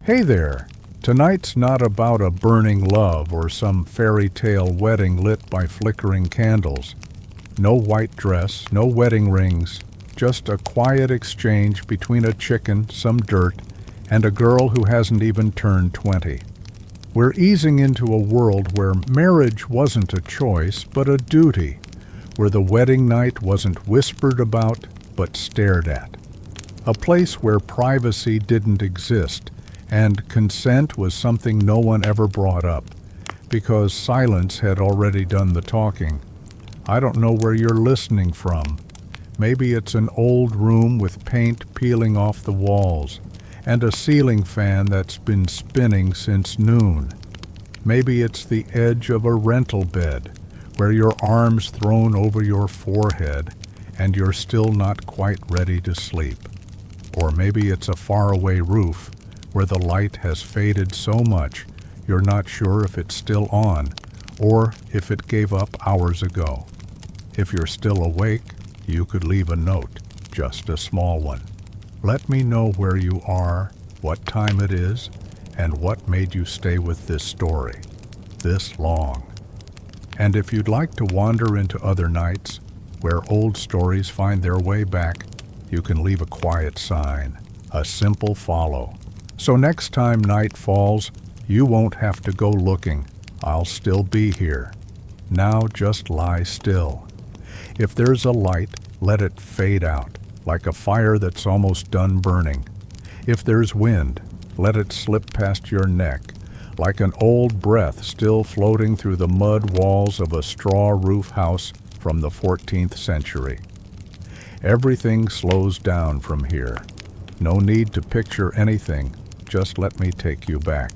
Hey there! Tonight's not about a burning love or some fairy tale wedding lit by flickering candles. No white dress, no wedding rings, just a quiet exchange between a chicken, some dirt, and a girl who hasn't even turned 20. We're easing into a world where marriage wasn't a choice, but a duty, where the wedding night wasn't whispered about, but stared at. A place where privacy didn't exist, and consent was something no one ever brought up, because silence had already done the talking. I don't know where you're listening from. Maybe it's an old room with paint peeling off the walls, and a ceiling fan that's been spinning since noon. Maybe it's the edge of a rental bed, where your arms thrown over your forehead, and you're still not quite ready to sleep. Or maybe it's a faraway roof, where the light has faded so much you're not sure if it's still on, or if it gave up hours ago. If you're still awake, you could leave a note, just a small one. Let me know where you are, what time it is, and what made you stay with this story this long. And if you'd like to wander into other nights, where old stories find their way back, you can leave a quiet sign, a simple follow. So next time night falls, you won't have to go looking. I'll still be here. Now just lie still. If there's a light, let it fade out, like a fire that's almost done burning. If there's wind, let it slip past your neck, like an old breath still floating through the mud walls of a straw roof house from the 14th century. Everything slows down from here. No need to picture anything, just let me take you back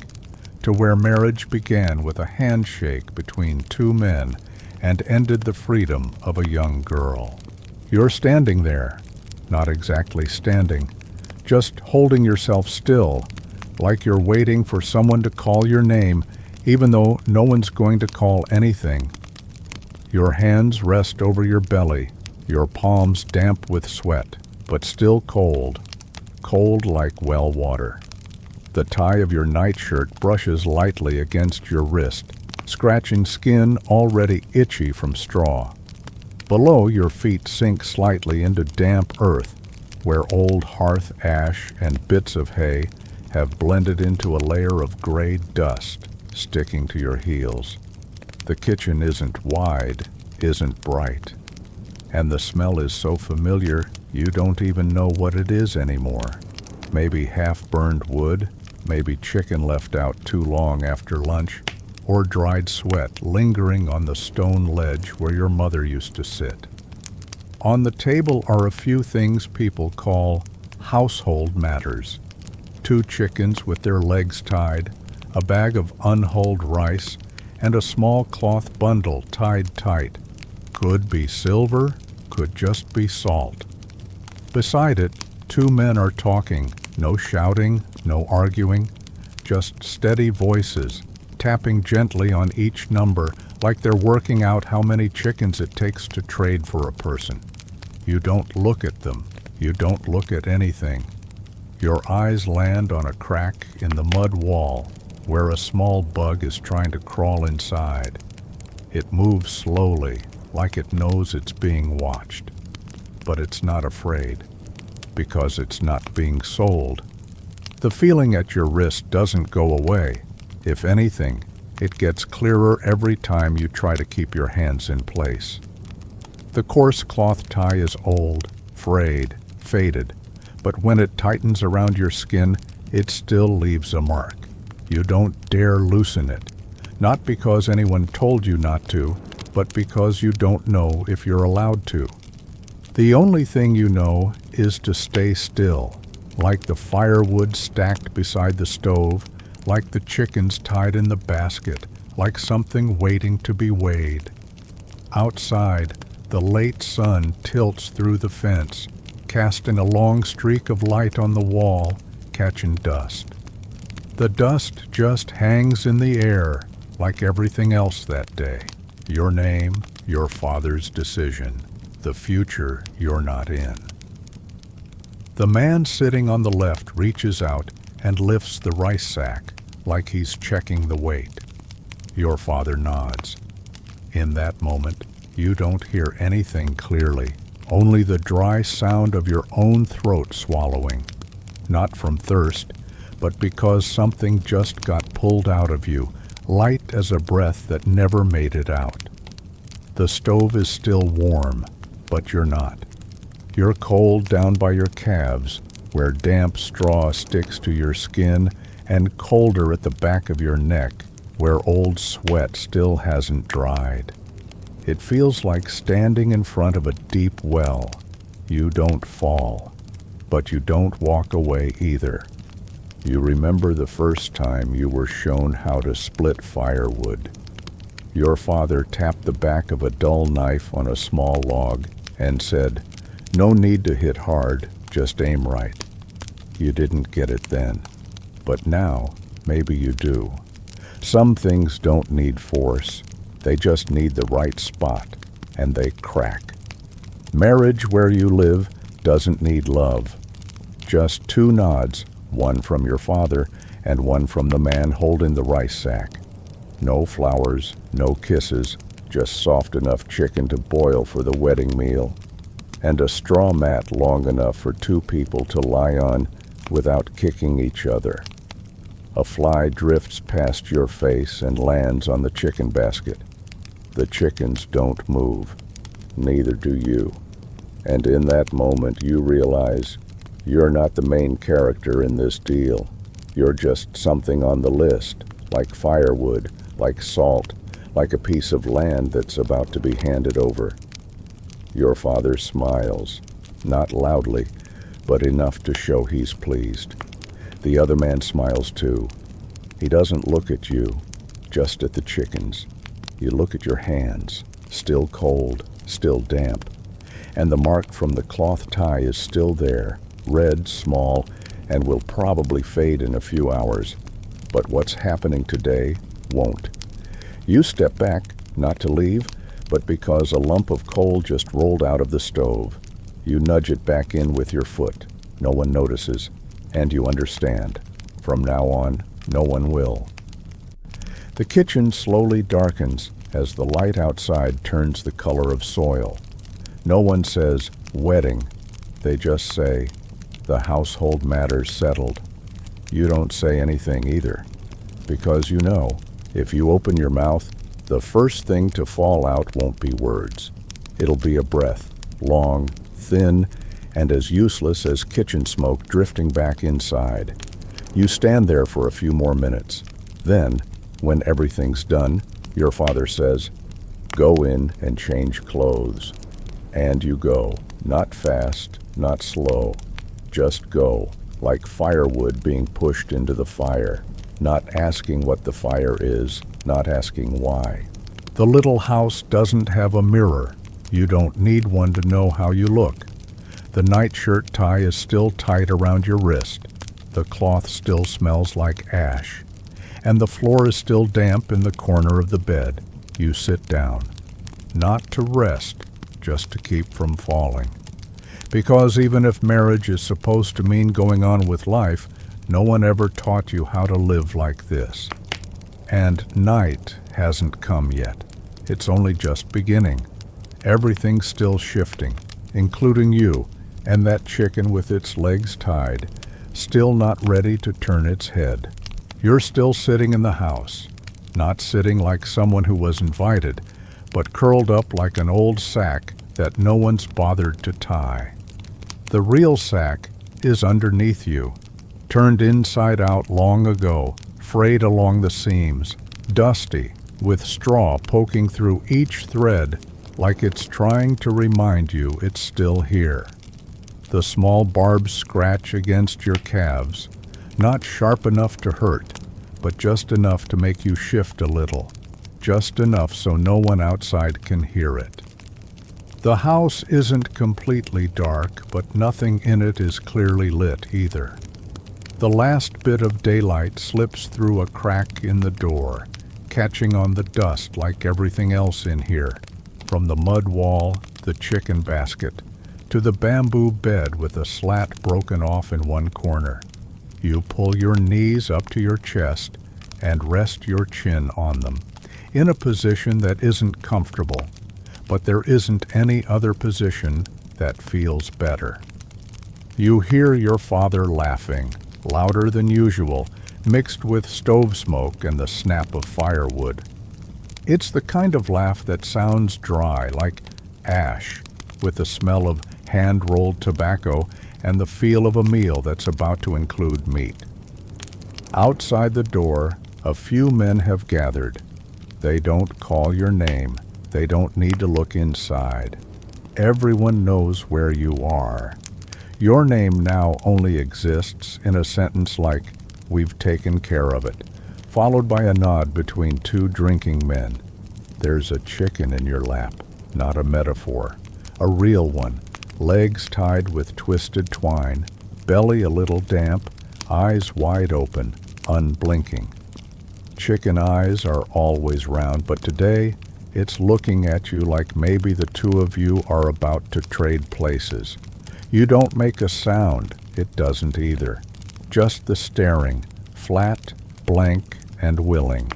to where marriage began with a handshake between two men and ended the freedom of a young girl. You're standing there, not exactly standing, just holding yourself still, like you're waiting for someone to call your name, even though no one's going to call anything. Your hands rest over your belly, your palms damp with sweat, but still cold, cold like well water. The tie of your nightshirt brushes lightly against your wrist, scratching skin already itchy from straw. Below, your feet sink slightly into damp earth, where old hearth ash and bits of hay have blended into a layer of gray dust sticking to your heels. The kitchen isn't wide, isn't bright, and the smell is so familiar you don't even know what it is anymore. Maybe half-burned wood, maybe chicken left out too long after lunch, or dried sweat lingering on the stone ledge where your mother used to sit. On the table are a few things people call household matters. 2 chickens with their legs tied, a bag of unhulled rice, and a small cloth bundle tied tight. Could be silver, could just be salt. Beside it, 2 men are talking, no shouting, no arguing, just steady voices, tapping gently on each number like they're working out how many chickens it takes to trade for a person. You don't look at them. You don't look at anything. Your eyes land on a crack in the mud wall where a small bug is trying to crawl inside. It moves slowly, like it knows it's being watched. But it's not afraid, because it's not being sold. The feeling at your wrist doesn't go away. If anything, it gets clearer every time you try to keep your hands in place. The coarse cloth tie is old, frayed, faded, but when it tightens around your skin, it still leaves a mark. You don't dare loosen it, not because anyone told you not to, but because you don't know if you're allowed to. The only thing you know is to stay still, like the firewood stacked beside the stove, like the chickens tied in the basket, like something waiting to be weighed. Outside, the late sun tilts through the fence, casting a long streak of light on the wall, catching dust. The dust just hangs in the air, like everything else that day. Your name, your father's decision, the future you're not in. The man sitting on the left reaches out, and lifts the rice sack like he's checking the weight. Your father nods. In that moment, you don't hear anything clearly, only the dry sound of your own throat swallowing, not from thirst, but because something just got pulled out of you, light as a breath that never made it out. The stove is still warm, but you're not. You're cold down by your calves, where damp straw sticks to your skin, and colder at the back of your neck, where old sweat still hasn't dried. It feels like standing in front of a deep well. You don't fall, but you don't walk away either. You remember the first time you were shown how to split firewood. Your father tapped the back of a dull knife on a small log and said, "No need to hit hard, just aim right." You didn't get it then, but now maybe you do. Some things don't need force. They just need the right spot, and they crack. Marriage where you live doesn't need love. Just two nods, one from your father and one from the man holding the rice sack. No flowers, no kisses, just soft enough chicken to boil for the wedding meal, and a straw mat long enough for two people to lie on without kicking each other. A fly drifts past your face and lands on the chicken basket. The chickens don't move, neither do you. And in that moment you realize you're not the main character in this deal. You're just something on the list, like firewood, like salt, like a piece of land that's about to be handed over. Your father smiles, not loudly, but enough to show he's pleased. The other man smiles too. He doesn't look at you, just at the chickens. You look at your hands, still cold, still damp, and the mark from the cloth tie is still there, red, small, and will probably fade in a few hours. But what's happening today won't. You step back, not to leave, but because a lump of coal just rolled out of the stove. You nudge it back in with your foot. No one notices, and you understand. From now on, no one will. The kitchen slowly darkens as the light outside turns the color of soil. No one says, "wedding." They just say, "the household matters settled." You don't say anything either, because you know, if you open your mouth, the first thing to fall out won't be words. It'll be a breath, long, thin, and as useless as kitchen smoke drifting back inside. You stand there for a few more minutes. Then, when everything's done, your father says, "Go in and change clothes." And you go, not fast, not slow. Just go, like firewood being pushed into the fire, not asking what the fire is, not asking why. The little house doesn't have a mirror. You don't need one to know how you look. The nightshirt tie is still tight around your wrist. The cloth still smells like ash. And the floor is still damp in the corner of the bed. You sit down. Not to rest, just to keep from falling. Because even if marriage is supposed to mean going on with life, no one ever taught you how to live like this. And night hasn't come yet. It's only just beginning. Everything's still shifting, including you, and that chicken with its legs tied, still not ready to turn its head. You're still sitting in the house, not sitting like someone who was invited, but curled up like an old sack that no one's bothered to tie. The real sack is underneath you, turned inside out long ago, frayed along the seams, dusty, with straw poking through each thread like it's trying to remind you it's still here. The small barbs scratch against your calves, not sharp enough to hurt, but just enough to make you shift a little, just enough so no one outside can hear it. The house isn't completely dark, but nothing in it is clearly lit either. The last bit of daylight slips through a crack in the door, catching on the dust like everything else in here, from the mud wall, the chicken basket, to the bamboo bed with a slat broken off in one corner. You pull your knees up to your chest and rest your chin on them, in a position that isn't comfortable, but there isn't any other position that feels better. You hear your father laughing, louder than usual, mixed with stove smoke and the snap of firewood. It's the kind of laugh that sounds dry, like ash, with the smell of hand-rolled tobacco and the feel of a meal that's about to include meat. Outside the door, a few men have gathered. They don't call your name. They don't need to look inside. Everyone knows where you are. Your name now only exists in a sentence like, "We've taken care of it," followed by a nod between two drinking men. There's a chicken in your lap, not a metaphor. A real one, legs tied with twisted twine, belly a little damp, eyes wide open, unblinking. Chicken eyes are always round, but today it's looking at you like maybe the two of you are about to trade places. You don't make a sound, it doesn't either. Just the staring, flat, blank, and willing.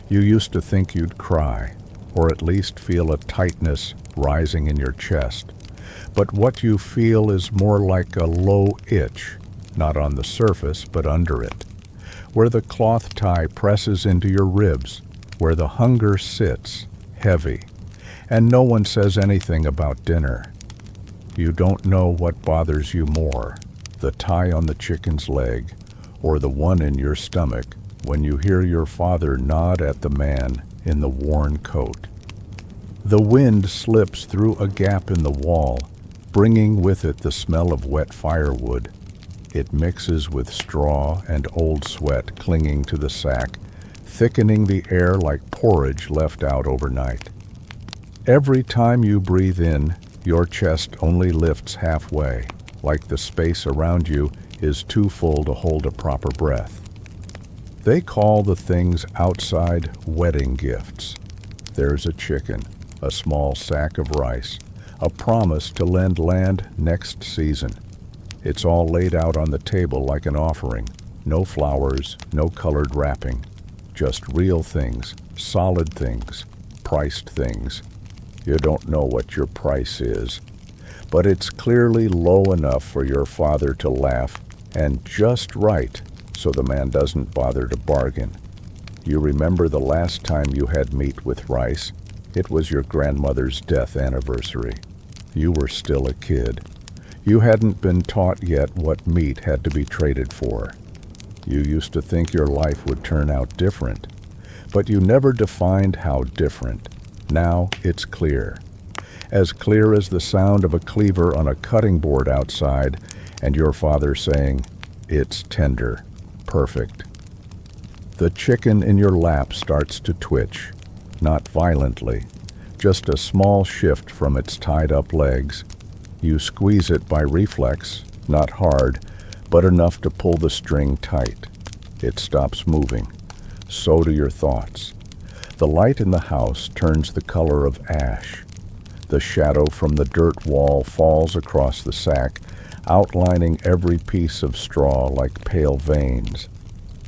You used to think you'd cry, or at least feel a tightness rising in your chest. But what you feel is more like a low itch, not on the surface, but under it, where the cloth tie presses into your ribs, where the hunger sits, heavy, and no one says anything about dinner. You don't know what bothers you more, the tie on the chicken's leg, or the one in your stomach when you hear your father nod at the man in the worn coat. The wind slips through a gap in the wall, bringing with it the smell of wet firewood. It mixes with straw and old sweat clinging to the sack, thickening the air like porridge left out overnight. Every time you breathe in, your chest only lifts halfway, like the space around you is too full to hold a proper breath. They call the things outside wedding gifts. There's a chicken, a small sack of rice, a promise to lend land next season. It's all laid out on the table like an offering. No flowers, no colored wrapping. Just real things, solid things, priced things. You don't know what your price is, but it's clearly low enough for your father to laugh and just right so the man doesn't bother to bargain. You remember the last time you had meat with rice? It was your grandmother's death anniversary. You were still a kid. You hadn't been taught yet what meat had to be traded for. You used to think your life would turn out different, but you never defined how different. Now it's clear. As clear as the sound of a cleaver on a cutting board outside and your father saying, "It's tender, perfect." The chicken in your lap starts to twitch, not violently, just a small shift from its tied-up legs. You squeeze it by reflex, not hard, but enough to pull the string tight. It stops moving. So do your thoughts. The light in the house turns the color of ash. The shadow from the dirt wall falls across the sack, outlining every piece of straw like pale veins.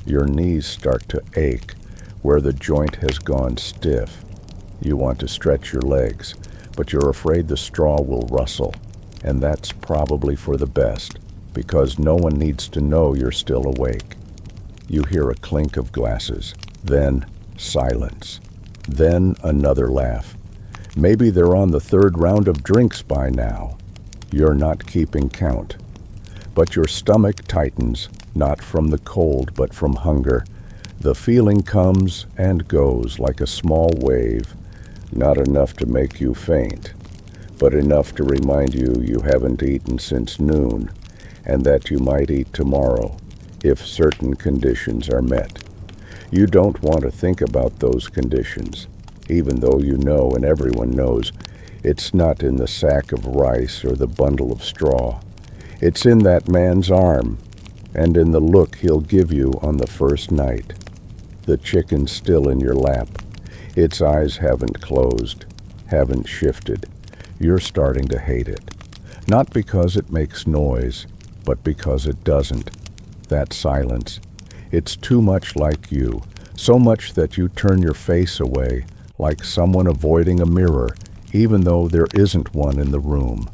Your knees start to ache where the joint has gone stiff. You want to stretch your legs, but you're afraid the straw will rustle, and that's probably for the best, because no one needs to know you're still awake. You hear a clink of glasses, then silence, then another laugh. Maybe they're on the third round of drinks by now. You're not keeping count. But your stomach tightens, not from the cold, but from hunger. The feeling comes and goes like a small wave, not enough to make you faint, but enough to remind you you haven't eaten since noon, and that you might eat tomorrow, if certain conditions are met. You don't want to think about those conditions, even though you know and everyone knows it's not in the sack of rice or the bundle of straw. It's in that man's arm, and in the look he'll give you on the first night. The chicken's still in your lap. Its eyes haven't closed, haven't shifted. You're starting to hate it. Not because it makes noise, but because it doesn't. That silence. It's too much like you, so much that you turn your face away, like someone avoiding a mirror, even though there isn't one in the room.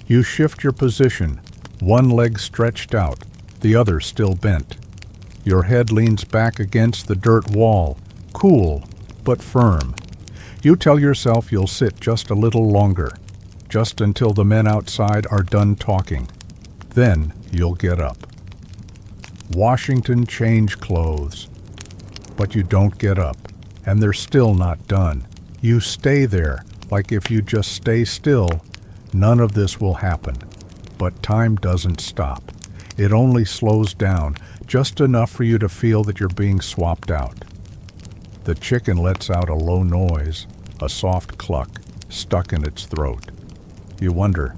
You shift your position, one leg stretched out, the other still bent. Your head leans back against the dirt wall, cool but firm. You tell yourself you'll sit just a little longer, just until the men outside are done talking. Then you'll get up. Washington change clothes. But you don't get up, and they're still not done. You stay there, like if you just stay still, none of this will happen. But time doesn't stop. It only slows down, just enough for you to feel that you're being swapped out. The chicken lets out a low noise, a soft cluck, stuck in its throat. You wonder,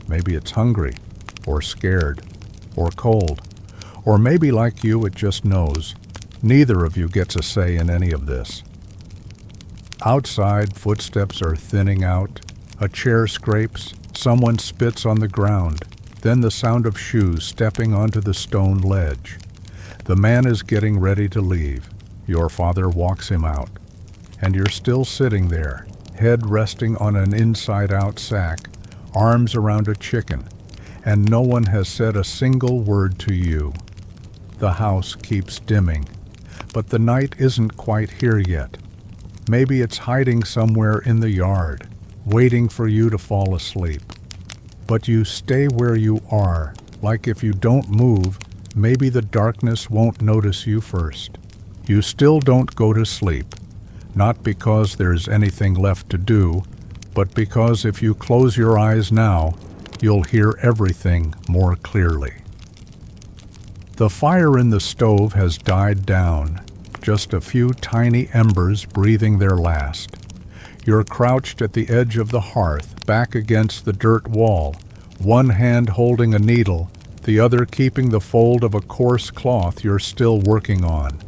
maybe it's hungry, or scared, or cold, or maybe like you it just knows. Neither of you gets a say in any of this. Outside, footsteps are thinning out. A chair scrapes, someone spits on the ground, then the sound of shoes stepping onto the stone ledge. The man is getting ready to leave. Your father walks him out. And you're still sitting there, head resting on an inside-out sack, arms around a chicken, and no one has said a single word to you. The house keeps dimming, but the night isn't quite here yet. Maybe it's hiding somewhere in the yard, waiting for you to fall asleep. But you stay where you are, like if you don't move, maybe the darkness won't notice you first. You still don't go to sleep, not because there's anything left to do, but because if you close your eyes now, you'll hear everything more clearly. The fire in the stove has died down, just a few tiny embers breathing their last. You're crouched at the edge of the hearth, back against the dirt wall, one hand holding a needle, the other keeping the fold of a coarse cloth you're still working on.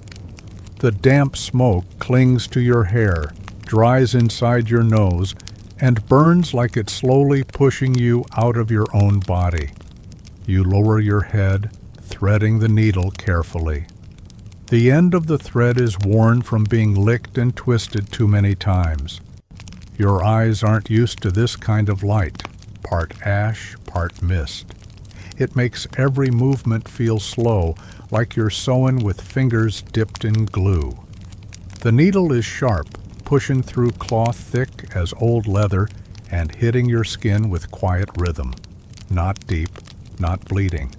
The damp smoke clings to your hair, dries inside your nose, and burns like it's slowly pushing you out of your own body. You lower your head, threading the needle carefully. The end of the thread is worn from being licked and twisted too many times. Your eyes aren't used to this kind of light, part ash, part mist. It makes every movement feel slow, like you're sewing with fingers dipped in glue. The needle is sharp, pushing through cloth thick as old leather and hitting your skin with quiet rhythm. Not deep, not bleeding,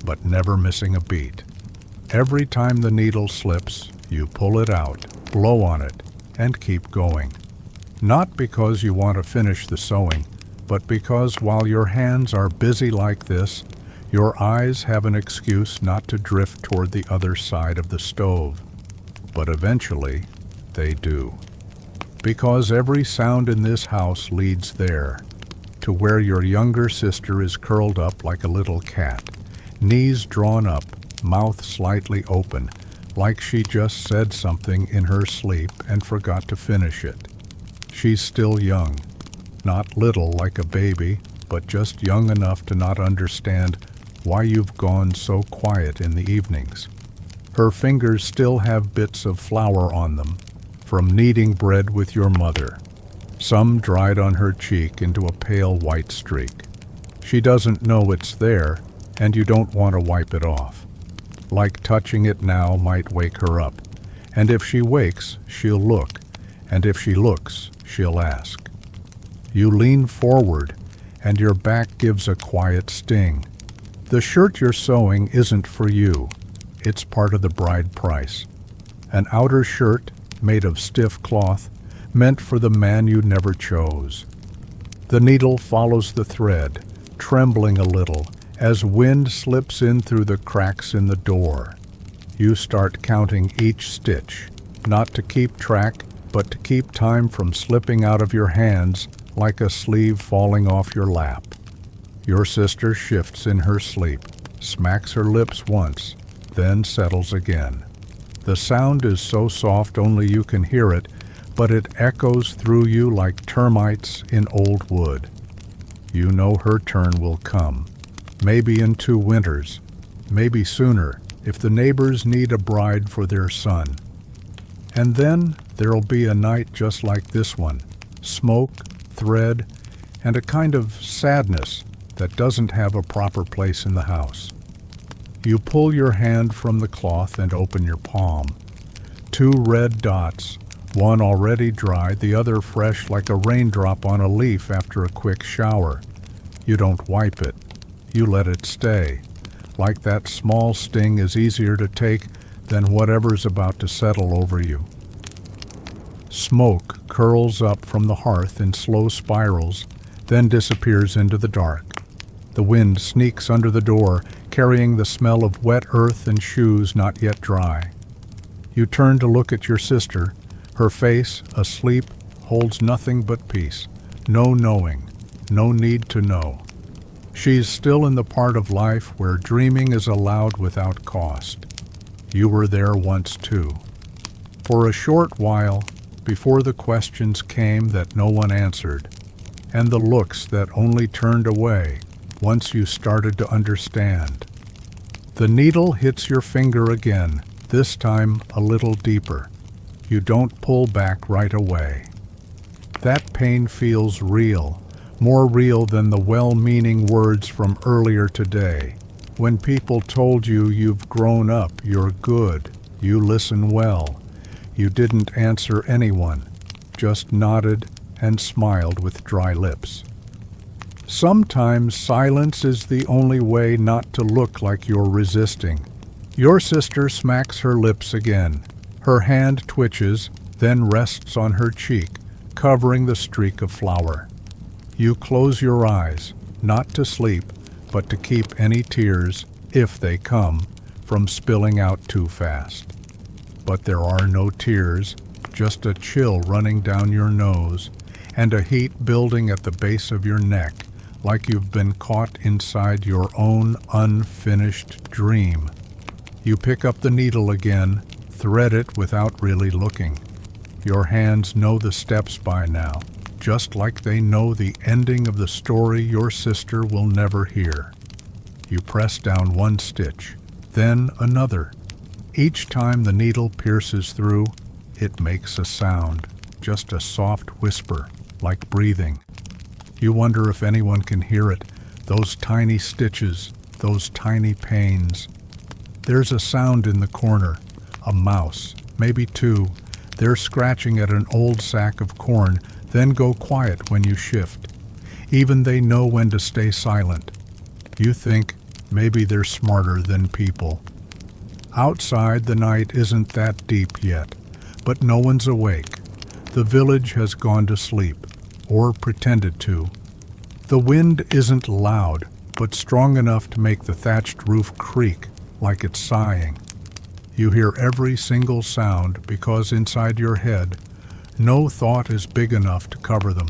but never missing a beat. Every time the needle slips, you pull it out, blow on it, and keep going. Not because you want to finish the sewing, but because while your hands are busy like this, your eyes have an excuse not to drift toward the other side of the stove. But eventually, they do. Because every sound in this house leads there, to where your younger sister is curled up like a little cat, knees drawn up, mouth slightly open, like she just said something in her sleep and forgot to finish it. She's still young, not little like a baby, but just young enough to not understand why you've gone so quiet in the evenings. Her fingers still have bits of flour on them, from kneading bread with your mother, some dried on her cheek into a pale white streak. She doesn't know it's there, and you don't want to wipe it off. Like touching it now might wake her up, and if she wakes, she'll look, and if she looks, she'll ask. You lean forward, and your back gives a quiet sting. The shirt you're sewing isn't for you. It's part of the bride price. An outer shirt made of stiff cloth, meant for the man you never chose. The needle follows the thread, trembling a little, as wind slips in through the cracks in the door. You start counting each stitch, not to keep track, but to keep time from slipping out of your hands like a sleeve falling off your lap. Your sister shifts in her sleep, smacks her lips once, then settles again. The sound is so soft only you can hear it, but it echoes through you like termites in old wood. You know her turn will come, maybe in 2 winters, maybe sooner, if the neighbors need a bride for their son. And then there'll be a night just like this one, smoke, thread, and a kind of sadness that doesn't have a proper place in the house. You pull your hand from the cloth and open your palm. 2 red dots, one already dry, the other fresh like a raindrop on a leaf after a quick shower. You don't wipe it. You let it stay. Like that small sting is easier to take than whatever's about to settle over you. Smoke curls up from the hearth in slow spirals, then disappears into the dark. The wind sneaks under the door, carrying the smell of wet earth and shoes not yet dry. You turn to look at your sister. Her face, asleep, holds nothing but peace. No knowing, no need to know. She's still in the part of life where dreaming is allowed without cost. You were there once too. For a short while, before the questions came that no one answered, and the looks that only turned away once you started to understand. The needle hits your finger again, this time a little deeper. You don't pull back right away. That pain feels real, more real than the well-meaning words from earlier today, when people told you you've grown up, you're good, you listen well. You didn't answer anyone, just nodded and smiled with dry lips. Sometimes silence is the only way not to look like you're resisting. Your sister smacks her lips again. Her hand twitches, then rests on her cheek, covering the streak of flour. You close your eyes, not to sleep, but to keep any tears, if they come, from spilling out too fast. But there are no tears, just a chill running down your nose, and a heat building at the base of your neck, like you've been caught inside your own unfinished dream. You pick up the needle again, thread it without really looking. Your hands know the steps by now, just like they know the ending of the story your sister will never hear. You press down one stitch, then another. Each time the needle pierces through, it makes a sound, just a soft whisper, like breathing. You wonder if anyone can hear it, those tiny stitches, those tiny pains. There's a sound in the corner, a mouse, maybe 2. They're scratching at an old sack of corn, then go quiet when you shift. Even they know when to stay silent. You think maybe they're smarter than people. Outside, the night isn't that deep yet, but no one's awake. The village has gone to sleep, or pretended to. The wind isn't loud, but strong enough to make the thatched roof creak like it's sighing. You hear every single sound because inside your head, no thought is big enough to cover them.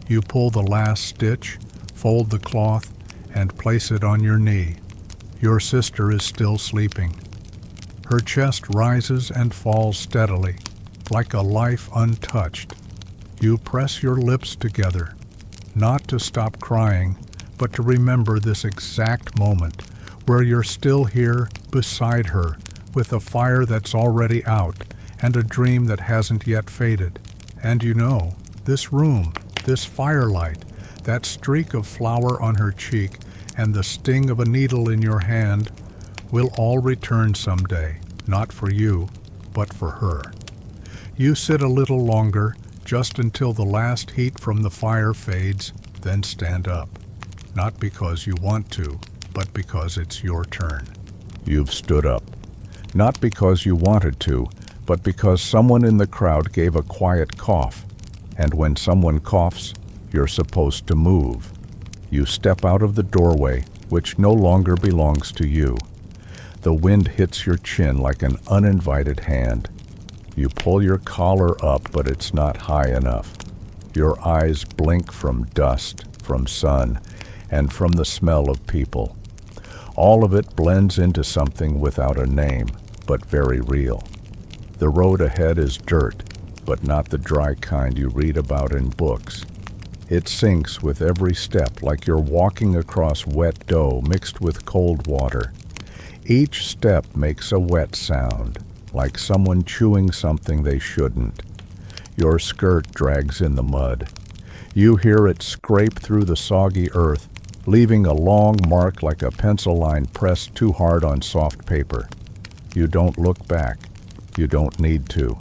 You pull the last stitch, fold the cloth, and place it on your knee. Your sister is still sleeping. Her chest rises and falls steadily, like a life untouched. You press your lips together, not to stop crying, but to remember this exact moment where you're still here beside her with a fire that's already out and a dream that hasn't yet faded. And you know, this room, this firelight, that streak of flour on her cheek, and the sting of a needle in your hand will all return someday, not for you, but for her. You sit a little longer, just until the last heat from the fire fades, then stand up. Not because you want to, but because it's your turn. You've stood up. Not because you wanted to, but because someone in the crowd gave a quiet cough. And when someone coughs, you're supposed to move. You step out of the doorway, which no longer belongs to you. The wind hits your chin like an uninvited hand. You pull your collar up, but it's not high enough. Your eyes blink from dust, from sun, and from the smell of people. All of it blends into something without a name, but very real. The road ahead is dirt, but not the dry kind you read about in books. It sinks with every step like you're walking across wet dough mixed with cold water. Each step makes a wet sound, like someone chewing something they shouldn't. Your skirt drags in the mud. You hear it scrape through the soggy earth, leaving a long mark like a pencil line pressed too hard on soft paper. You don't look back. You don't need to.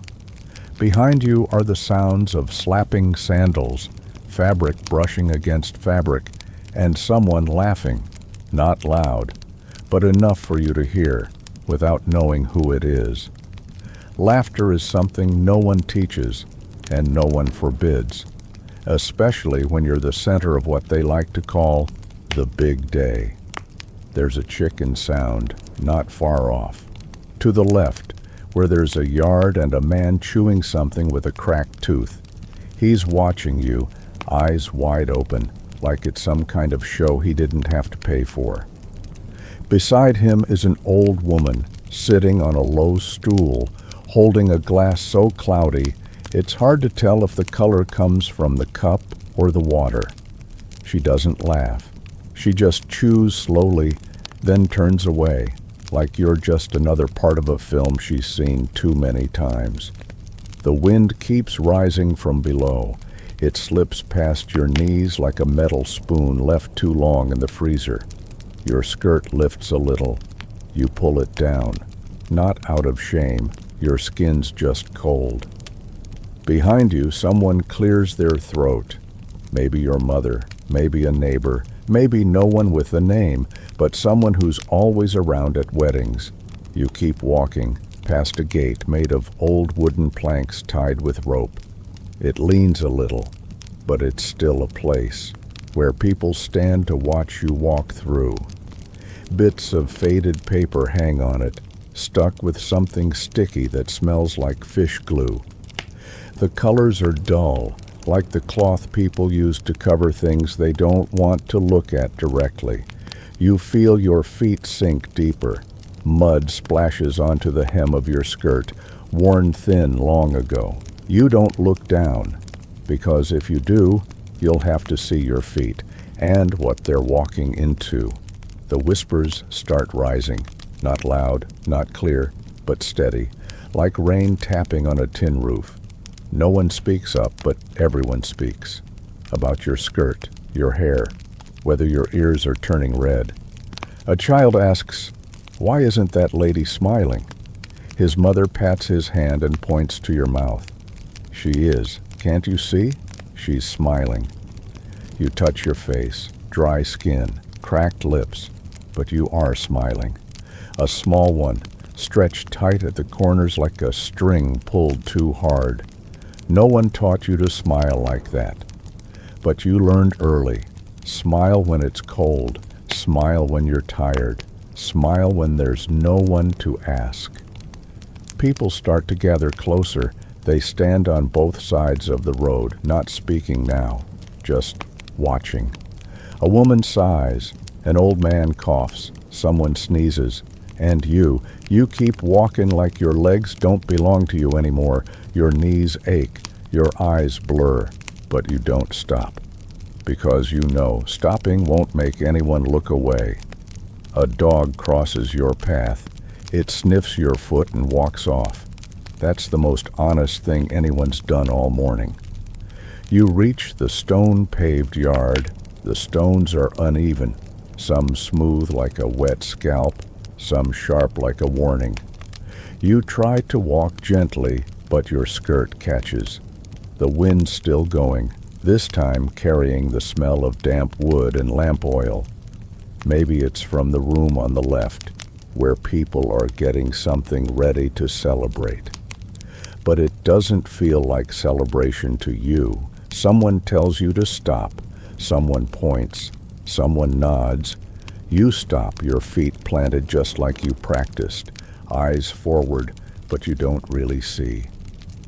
Behind you are the sounds of slapping sandals, fabric brushing against fabric, and someone laughing, not loud, but enough for you to hear, without knowing who it is. Laughter is something no one teaches, and no one forbids, especially when you're the center of what they like to call the big day. There's a chicken sound, not far off. To the left, where there's a yard and a man chewing something with a cracked tooth. He's watching you, eyes wide open, like it's some kind of show he didn't have to pay for. Beside him is an old woman, sitting on a low stool, holding a glass so cloudy, it's hard to tell if the color comes from the cup or the water. She doesn't laugh. She just chews slowly, then turns away, like you're just another part of a film she's seen too many times. The wind keeps rising from below. It slips past your knees like a metal spoon left too long in the freezer. Your skirt lifts a little. You pull it down. Not out of shame. Your skin's just cold. Behind you, someone clears their throat. Maybe your mother, maybe a neighbor, maybe no one with a name, but someone who's always around at weddings. You keep walking, past a gate made of old wooden planks tied with rope. It leans a little, but it's still a place where people stand to watch you walk through. Bits of faded paper hang on it, stuck with something sticky that smells like fish glue. The colors are dull, like the cloth people use to cover things they don't want to look at directly. You feel your feet sink deeper. Mud splashes onto the hem of your skirt, worn thin long ago. You don't look down, because if you do, you'll have to see your feet and what they're walking into. The whispers start rising, not loud, not clear, but steady, like rain tapping on a tin roof. No one speaks up, but everyone speaks. About your skirt, your hair, whether your ears are turning red. A child asks, "Why isn't that lady smiling?" His mother pats his hand and points to your mouth. She is. Can't you see? She's smiling. You touch your face, dry skin, cracked lips, but you are smiling. A small one, stretched tight at the corners like a string pulled too hard. No one taught you to smile like that. But you learned early. Smile when it's cold. Smile when you're tired. Smile when there's no one to ask. People start to gather closer. They stand on both sides of the road, not speaking now, just watching. A woman sighs. An old man coughs. Someone sneezes. And you keep walking like your legs don't belong to you anymore. Your knees ache, your eyes blur, but you don't stop. Because you know stopping won't make anyone look away. A dog crosses your path. It sniffs your foot and walks off. That's the most honest thing anyone's done all morning. You reach the stone-paved yard. The stones are uneven, some smooth like a wet scalp, some sharp like a warning. You try to walk gently, but your skirt catches. The wind's still going, this time carrying the smell of damp wood and lamp oil. Maybe it's from the room on the left, where people are getting something ready to celebrate. But it doesn't feel like celebration to you. Someone tells you to stop. Someone points. Someone nods. You stop, your feet planted just like you practiced, eyes forward, but you don't really see.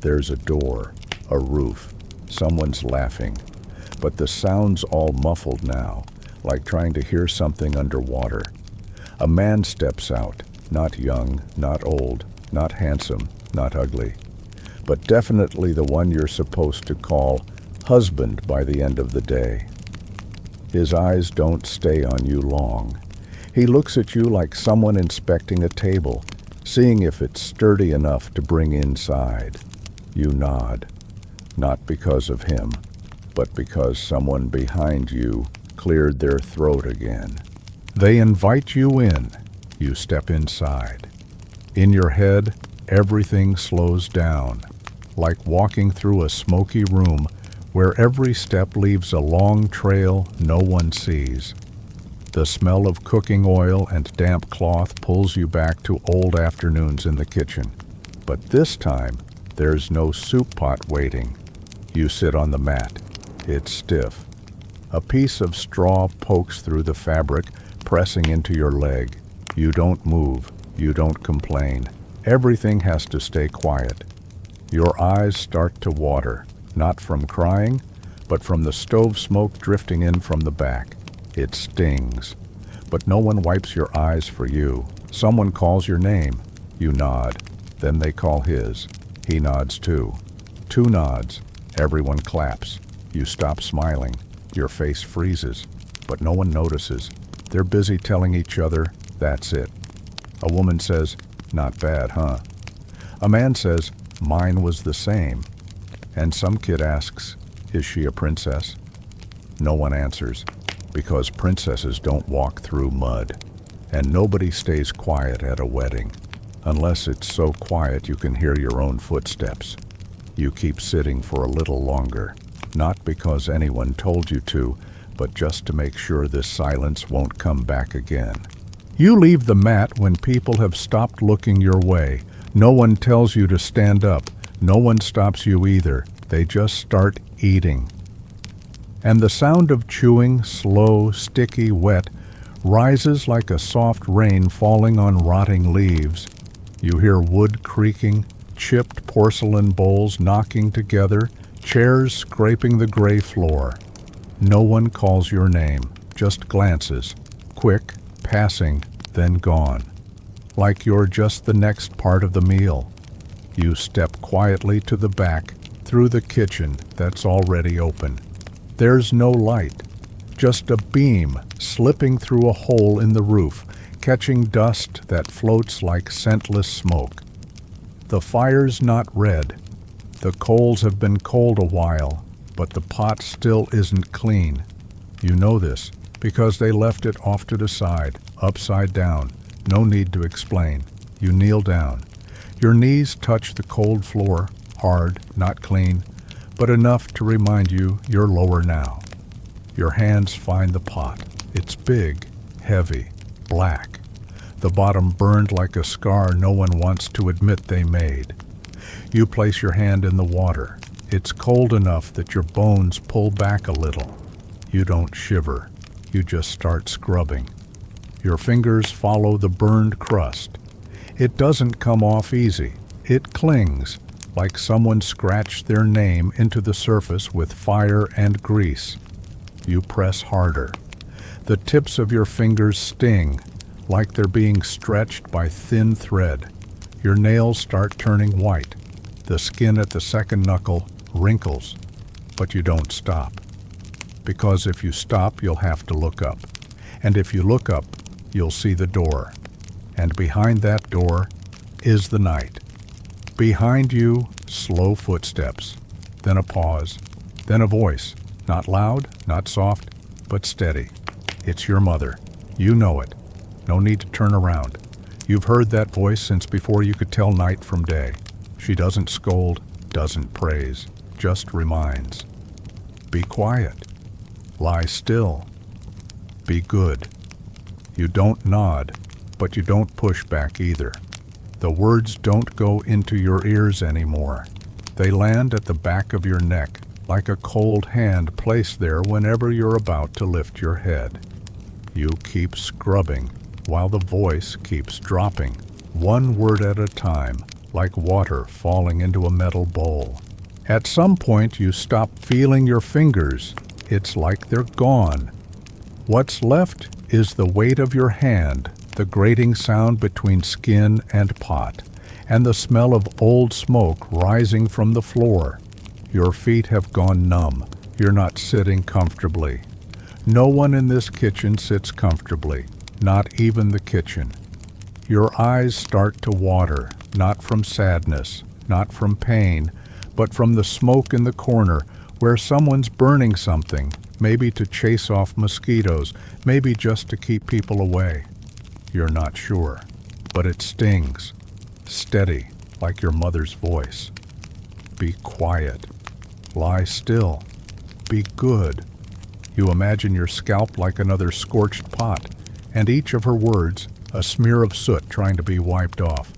There's a door, a roof. Someone's laughing. But the sound's all muffled now, like trying to hear something underwater. A man steps out, not young, not old, not handsome, not ugly, but definitely the one you're supposed to call husband by the end of the day. His eyes don't stay on you long. He looks at you like someone inspecting a table, seeing if it's sturdy enough to bring inside. You nod, not because of him, but because someone behind you cleared their throat again. They invite you in. You step inside. In your head, everything slows down, like walking through a smoky room where every step leaves a long trail no one sees. The smell of cooking oil and damp cloth pulls you back to old afternoons in the kitchen. But this time, there's no soup pot waiting. You sit on the mat. It's stiff. A piece of straw pokes through the fabric, pressing into your leg. You don't move. You don't complain. Everything has to stay quiet. Your eyes start to water, not from crying, but from the stove smoke drifting in from the back. It stings. But no one wipes your eyes for you. Someone calls your name. You nod. Then they call his. He nods too. 2 nods. Everyone claps. You stop smiling. Your face freezes. But no one notices. They're busy telling each other, that's it. A woman says, not bad, huh? A man says, mine was the same. And some kid asks, is she a princess? No one answers, because princesses don't walk through mud. And nobody stays quiet at a wedding, unless it's so quiet you can hear your own footsteps. You keep sitting for a little longer, not because anyone told you to, but just to make sure this silence won't come back again. You leave the mat when people have stopped looking your way. No one tells you to stand up. No one stops you either. They just start eating. And the sound of chewing, slow, sticky, wet, rises like a soft rain falling on rotting leaves. You hear wood creaking, chipped porcelain bowls knocking together, chairs scraping the gray floor. No one calls your name, just glances, quick, passing, then gone. Like you're just the next part of the meal. You step quietly to the back, through the kitchen that's already open. There's no light, just a beam slipping through a hole in the roof, catching dust that floats like scentless smoke. The fire's not red. The coals have been cold a while, but the pot still isn't clean. You know this, because they left it off to the side, upside down. No need to explain. You kneel down. Your knees touch the cold floor, hard, not clean, but enough to remind you you're lower now. Your hands find the pot. It's big, heavy, black. The bottom burned like a scar no one wants to admit they made. You place your hand in the water. It's cold enough that your bones pull back a little. You don't shiver. You just start scrubbing. Your fingers follow the burned crust. It doesn't come off easy. It clings, like someone scratched their name into the surface with fire and grease. You press harder. The tips of your fingers sting, like they're being stretched by thin thread. Your nails start turning white. The skin at the second knuckle wrinkles, but you don't stop. Because if you stop, you'll have to look up. And if you look up, you'll see the door. And behind that door is the night. Behind you, slow footsteps, then a pause, then a voice, not loud, not soft, but steady. It's your mother. You know it. No need to turn around. You've heard that voice since before you could tell night from day. She doesn't scold, doesn't praise, just reminds. Be quiet. Lie still. Be good. You don't nod, but you don't push back either. The words don't go into your ears anymore. They land at the back of your neck, like a cold hand placed there whenever you're about to lift your head. You keep scrubbing, while the voice keeps dropping, one word at a time, like water falling into a metal bowl. At some point you stop feeling your fingers. It's like they're gone. What's left is the weight of your hand, the grating sound between skin and pot, and the smell of old smoke rising from the floor. Your feet have gone numb. You're not sitting comfortably. No one in this kitchen sits comfortably. not even the kitchen. Your eyes start to water, not from sadness, not from pain, but from the smoke in the corner where someone's burning something, maybe to chase off mosquitoes, maybe just to keep people away. You're not sure, but it stings, steady, like your mother's voice. Be quiet. Lie still. Be good. You imagine your scalp like another scorched pot, and each of her words a smear of soot trying to be wiped off.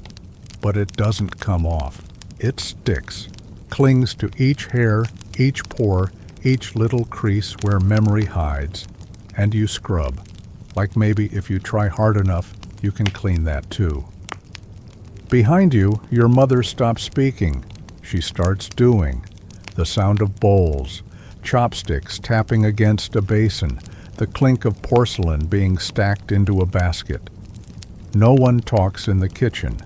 But it doesn't come off. It sticks, clings to each hair, each pore, each little crease where memory hides, and you scrub, like maybe if you try hard enough, you can clean that too. Behind you, your mother stops speaking. She starts doing. The sound of bowls, chopsticks tapping against a basin, the clink of porcelain being stacked into a basket. No one talks in the kitchen,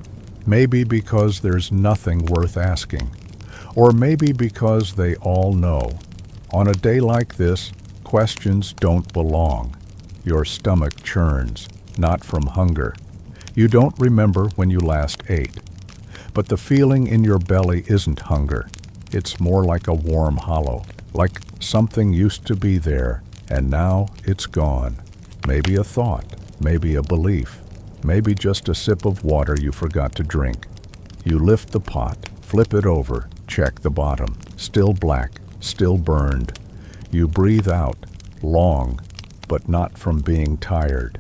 maybe because there's nothing worth asking, or maybe because they all know. On a day like this, questions don't belong. Your stomach churns, not from hunger. You don't remember when you last ate. But the feeling in your belly isn't hunger. It's more like a warm hollow, like something used to be there, and now it's gone. Maybe a thought, maybe a belief, maybe just a sip of water you forgot to drink. You lift the pot, flip it over, check the bottom, still black, still burned. You breathe out, long, but not from being tired,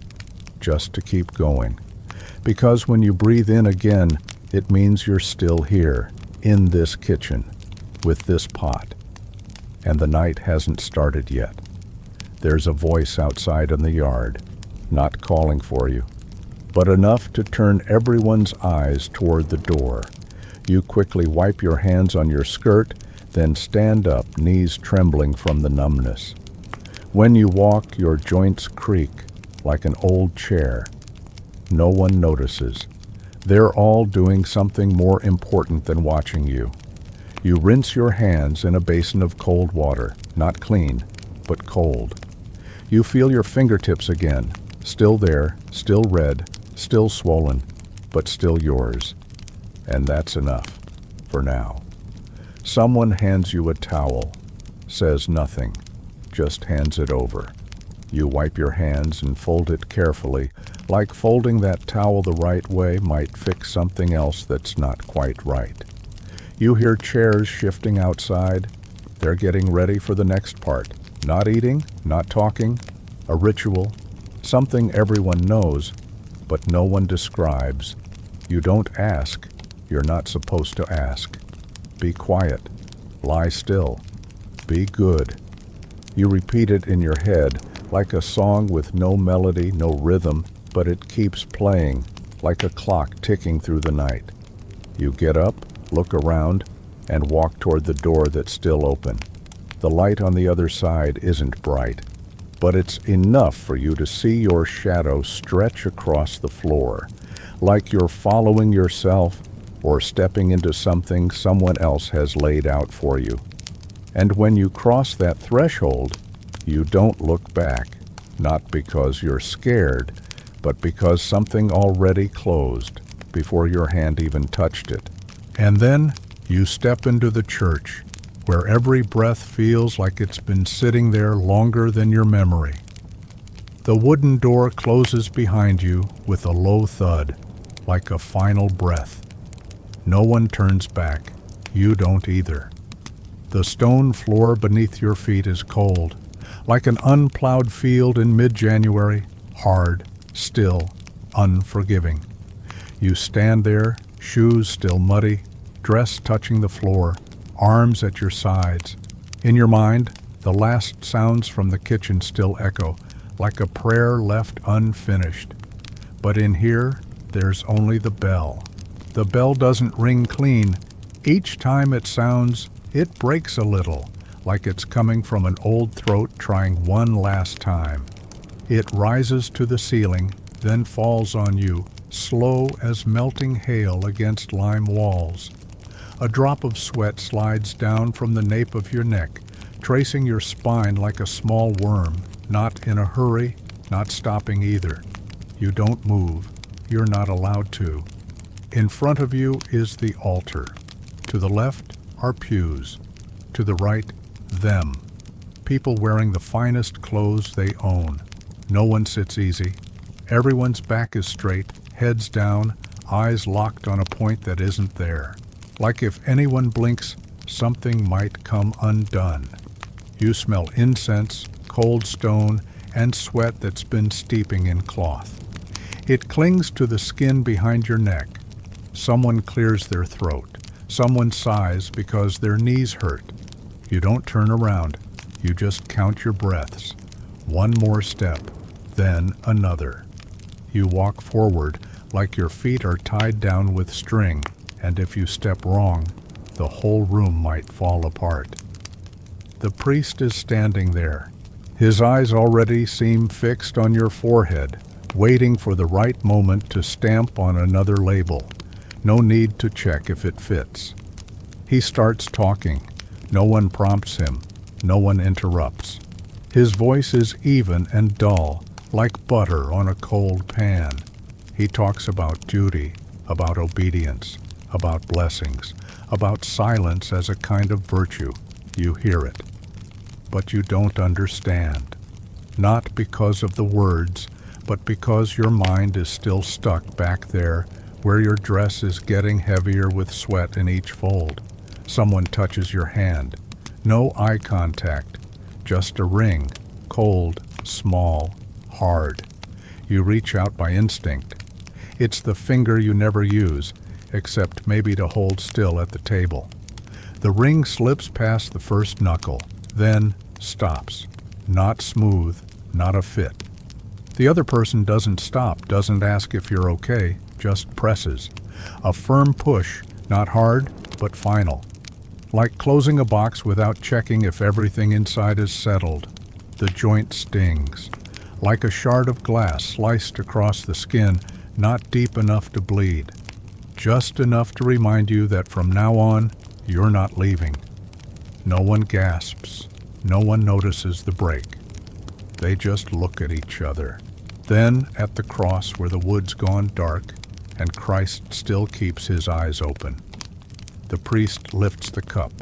just to keep going. Because when you breathe in again, it means you're still here, in this kitchen, with this pot. And the night hasn't started yet. There's a voice outside in the yard, not calling for you, but enough to turn everyone's eyes toward the door. You quickly wipe your hands on your skirt, then stand up, knees trembling from the numbness. When you walk, your joints creak like an old chair. No one notices. They're all doing something more important than watching you. You rinse your hands in a basin of cold water, not clean, but cold. You feel your fingertips again, still there, still red, still swollen, but still yours. And that's enough, for now. Someone hands you a towel, says nothing, just hands it over. You wipe your hands and fold it carefully, like folding that towel the right way might fix something else that's not quite right. You hear chairs shifting outside. They're getting ready for the next part. Not eating, not talking, a ritual, something everyone knows, but no one describes. You don't ask. You're not supposed to ask. Be quiet. Lie still. Be good. You repeat it in your head, like a song with no melody, no rhythm, but it keeps playing, like a clock ticking through the night. You get up, look around, and walk toward the door that's still open. The light on the other side isn't bright, but it's enough for you to see your shadow stretch across the floor, like you're following yourself or stepping into something someone else has laid out for you. And when you cross that threshold, you don't look back, not because you're scared, but because something already closed before your hand even touched it. And then you step into the church, where every breath feels like it's been sitting there longer than your memory. The wooden door closes behind you with a low thud, like a final breath. No one turns back. You don't either. The stone floor beneath your feet is cold, like an unplowed field in mid-January, hard, still, unforgiving. You stand there, shoes still muddy, dress touching the floor, arms at your sides. In your mind, the last sounds from the kitchen still echo, like a prayer left unfinished. But in here, there's only the bell. The bell doesn't ring clean. Each time it sounds, it breaks a little, like it's coming from an old throat trying one last time. It rises to the ceiling, then falls on you, slow as melting hail against lime walls. A drop of sweat slides down from the nape of your neck, tracing your spine like a small worm, not in a hurry, not stopping either. You don't move. You're not allowed to. In front of you is the altar. To the left are pews. To the right, them. People wearing the finest clothes they own. No one sits easy. Everyone's back is straight, heads down, eyes locked on a point that isn't there. Like if anyone blinks, something might come undone. You smell incense, cold stone, and sweat that's been steeping in cloth. It clings to the skin behind your neck. Someone clears their throat. Someone sighs because their knees hurt. You don't turn around. You just count your breaths. One more step, then another. You walk forward like your feet are tied down with string, and if you step wrong, the whole room might fall apart. The priest is standing there. His eyes already seem fixed on your forehead, waiting for the right moment to stamp on another label. No need to check if it fits. He starts talking. No one prompts him. No one interrupts. His voice is even and dull, like butter on a cold pan. He talks about duty, about obedience, about blessings, about silence as a kind of virtue. You hear it, but you don't understand. Not because of the words, but because your mind is still stuck back there where your dress is getting heavier with sweat in each fold. Someone touches your hand. No eye contact, just a ring, cold, small, hard. You reach out by instinct. It's the finger you never use, except maybe to hold still at the table. The ring slips past the first knuckle, then stops. Not smooth, not a fit. The other person doesn't stop, doesn't ask if you're okay, just presses. A firm push, not hard, but final. Like closing a box without checking if everything inside is settled. The joint stings. Like a shard of glass sliced across the skin, not deep enough to bleed. Just enough to remind you that from now on, you're not leaving. No one gasps. No one notices the break. They just look at each other. Then at the cross where the wood's gone dark and Christ still keeps his eyes open. The priest lifts the cup.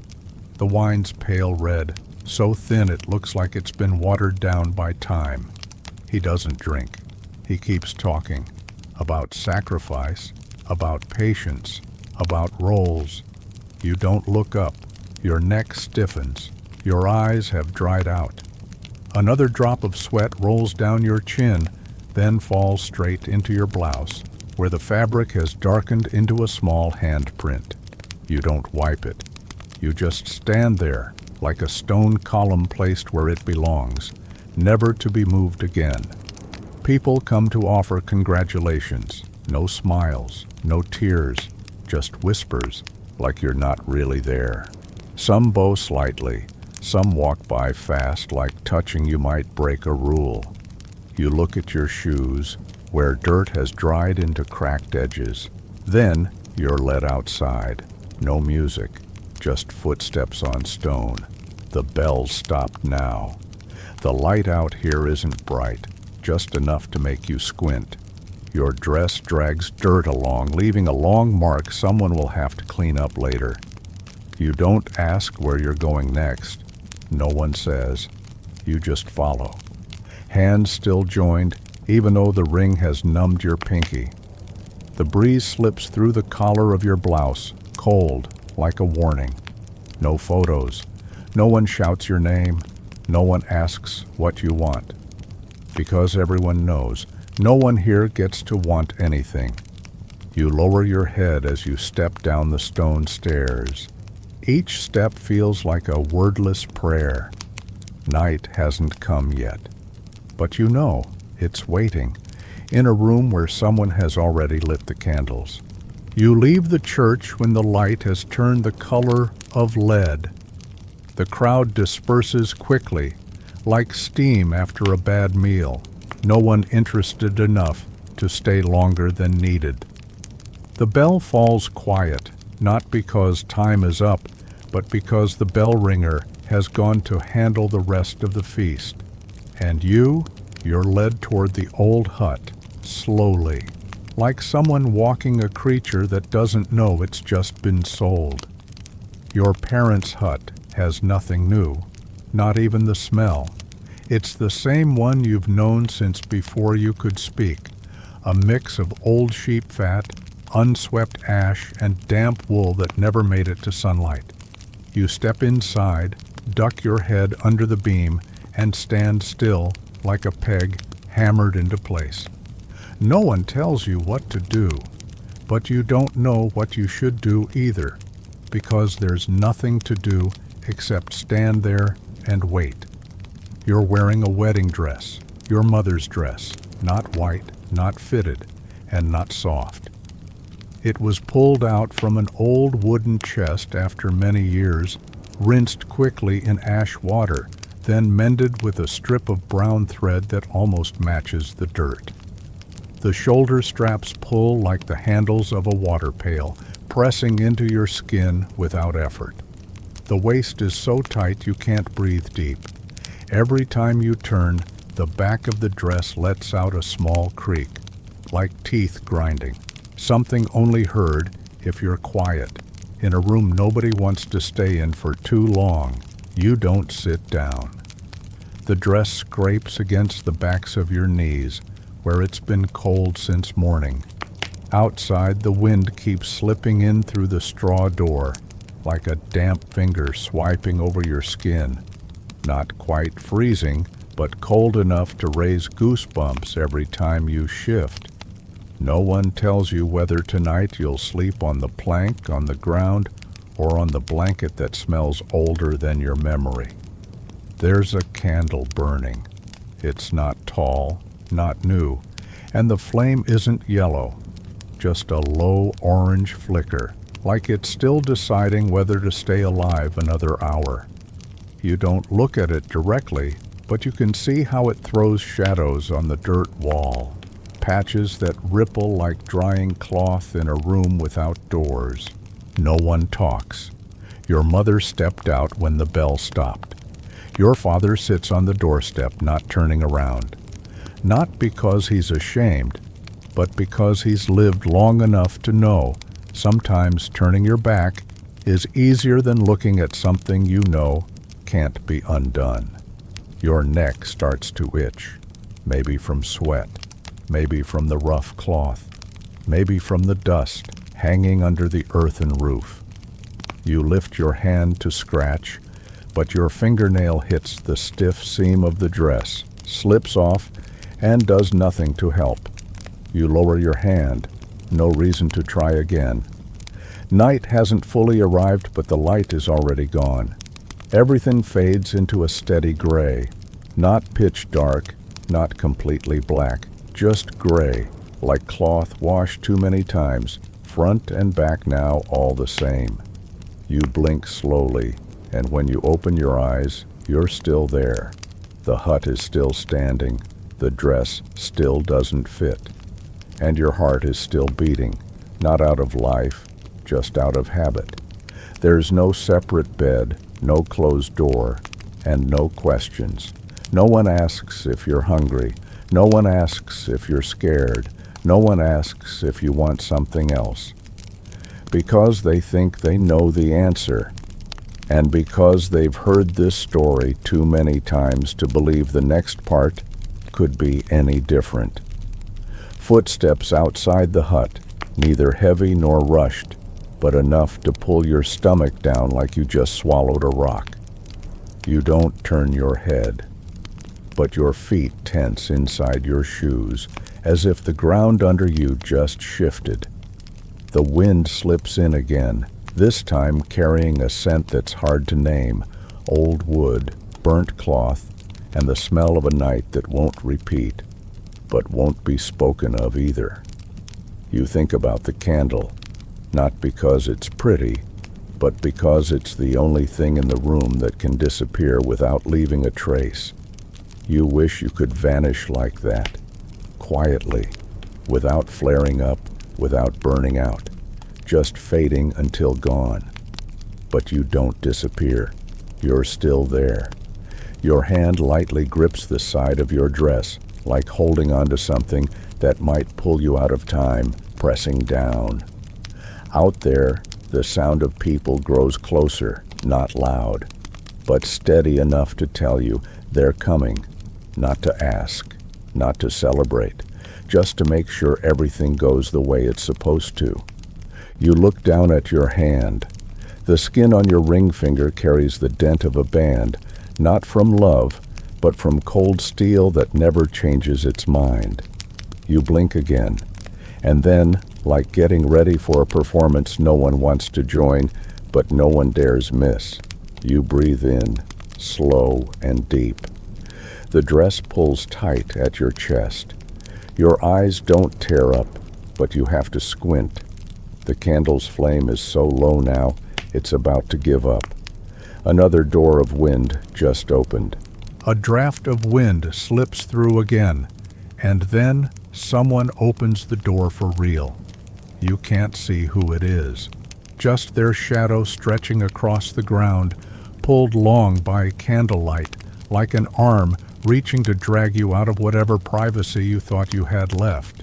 The wine's pale red, so thin it looks like it's been watered down by time. He doesn't drink. He keeps talking about sacrifice, about patience, about roles. You don't look up. Your neck stiffens. Your eyes have dried out. Another drop of sweat rolls down your chin, then falls straight into your blouse, where the fabric has darkened into a small handprint. You don't wipe it. You just stand there, like a stone column placed where it belongs, never to be moved again. People come to offer congratulations. No smiles, no tears, just whispers, like you're not really there. Some bow slightly. Some walk by fast, like touching you might break a rule. You look at your shoes, where dirt has dried into cracked edges. Then you're led outside. No music, just footsteps on stone. The bells stopped now. The light out here isn't bright, just enough to make you squint. Your dress drags dirt along, leaving a long mark someone will have to clean up later. You don't ask where you're going next. No one says. You just follow. Hands still joined, even though the ring has numbed your pinky. The breeze slips through the collar of your blouse, cold, like a warning. No photos. No one shouts your name. No one asks what you want. Because everyone knows, no one here gets to want anything. You lower your head as you step down the stone stairs. Each step feels like a wordless prayer. Night hasn't come yet. But you know, it's waiting, in a room where someone has already lit the candles. You leave the church when the light has turned the color of lead. The crowd disperses quickly, like steam after a bad meal. No one interested enough to stay longer than needed. The bell falls quiet, not because time is up, but because the bell ringer has gone to handle the rest of the feast. And you're led toward the old hut, slowly, like someone walking a creature that doesn't know it's just been sold. Your parents' hut has nothing new, not even the smell. It's the same one you've known since before you could speak, a mix of old sheep fat, unswept ash, and damp wool that never made it to sunlight. You step inside, duck your head under the beam, and stand still like a peg hammered into place. No one tells you what to do, but you don't know what you should do either, because there's nothing to do except stand there and wait. You're wearing a wedding dress, your mother's dress, not white, not fitted, and not soft. It was pulled out from an old wooden chest after many years, rinsed quickly in ash water, then mended with a strip of brown thread that almost matches the dirt. The shoulder straps pull like the handles of a water pail, pressing into your skin without effort. The waist is so tight you can't breathe deep. Every time you turn, the back of the dress lets out a small creak, like teeth grinding, something only heard if you're quiet. In a room nobody wants to stay in for too long, you don't sit down. The dress scrapes against the backs of your knees, where it's been cold since morning. Outside, the wind keeps slipping in through the straw door, like a damp finger swiping over your skin. Not quite freezing, but cold enough to raise goosebumps every time you shift. No one tells you whether tonight you'll sleep on the plank on the ground or on the blanket that smells older than your memory. There's a candle burning. It's not tall, not new, and the flame isn't yellow, just a low orange flicker, like it's still deciding whether to stay alive another hour. You don't look at it directly, but you can see how it throws shadows on the dirt wall, patches that ripple like drying cloth in a room without doors. No one talks. Your mother stepped out when the bell stopped. Your father sits on the doorstep, not turning around. Not because he's ashamed, but because he's lived long enough to know sometimes turning your back is easier than looking at something you know can't be undone. Your neck starts to itch, maybe from sweat, maybe from the rough cloth, maybe from the dust hanging under the earthen roof. You lift your hand to scratch, but your fingernail hits the stiff seam of the dress, slips off, and does nothing to help. You lower your hand, no reason to try again. Night hasn't fully arrived, but the light is already gone. Everything fades into a steady gray, not pitch dark, not completely black, just gray, like cloth washed too many times, front and back now all the same. You blink slowly, and when you open your eyes, you're still there. The hut is still standing, the dress still doesn't fit, and your heart is still beating, not out of life, just out of habit. There's no separate bed, no closed door, and no questions. No one asks if you're hungry. No one asks if you're scared. No one asks if you want something else. Because they think they know the answer, and because they've heard this story too many times to believe the next part could be any different. Footsteps outside the hut, neither heavy nor rushed, but enough to pull your stomach down like you just swallowed a rock. You don't turn your head, but your feet tense inside your shoes, as if the ground under you just shifted. The wind slips in again, this time carrying a scent that's hard to name, old wood, burnt cloth, and the smell of a night that won't repeat, but won't be spoken of either. You think about the candle, not because it's pretty, but because it's the only thing in the room that can disappear without leaving a trace. You wish you could vanish like that, quietly, without flaring up, without burning out, just fading until gone. But you don't disappear. You're still there. Your hand lightly grips the side of your dress, like holding onto something that might pull you out of time, pressing down. Out there, the sound of people grows closer, not loud, but steady enough to tell you they're coming, not to ask, not to celebrate, just to make sure everything goes the way it's supposed to. You look down at your hand. The skin on your ring finger carries the dent of a band, not from love, but from cold steel that never changes its mind. You blink again, and then, like getting ready for a performance no one wants to join, but no one dares miss, you breathe in, slow and deep. The dress pulls tight at your chest. Your eyes don't tear up, but you have to squint. The candle's flame is so low now, it's about to give up. Another door of wind just opened. A draft of wind slips through again, and then someone opens the door for real. You can't see who it is, just their shadow stretching across the ground, pulled long by candlelight, like an arm reaching to drag you out of whatever privacy you thought you had left.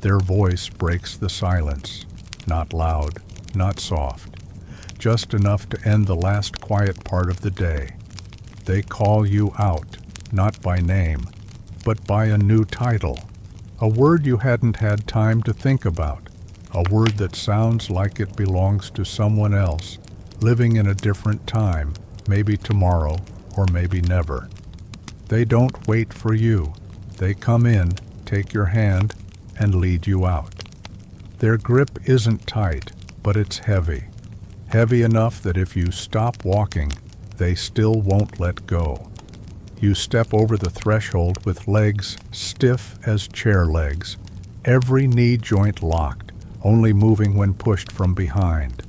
Their voice breaks the silence, not loud, not soft, just enough to end the last quiet part of the day. They call you out, not by name, but by a new title, a word you hadn't had time to think about, a word that sounds like it belongs to someone else, living in a different time, maybe tomorrow or maybe never. They don't wait for you. They come in, take your hand, and lead you out. Their grip isn't tight, but it's heavy. Heavy enough that if you stop walking, they still won't let go. You step over the threshold with legs stiff as chair legs, every knee joint locked, only moving when pushed from behind.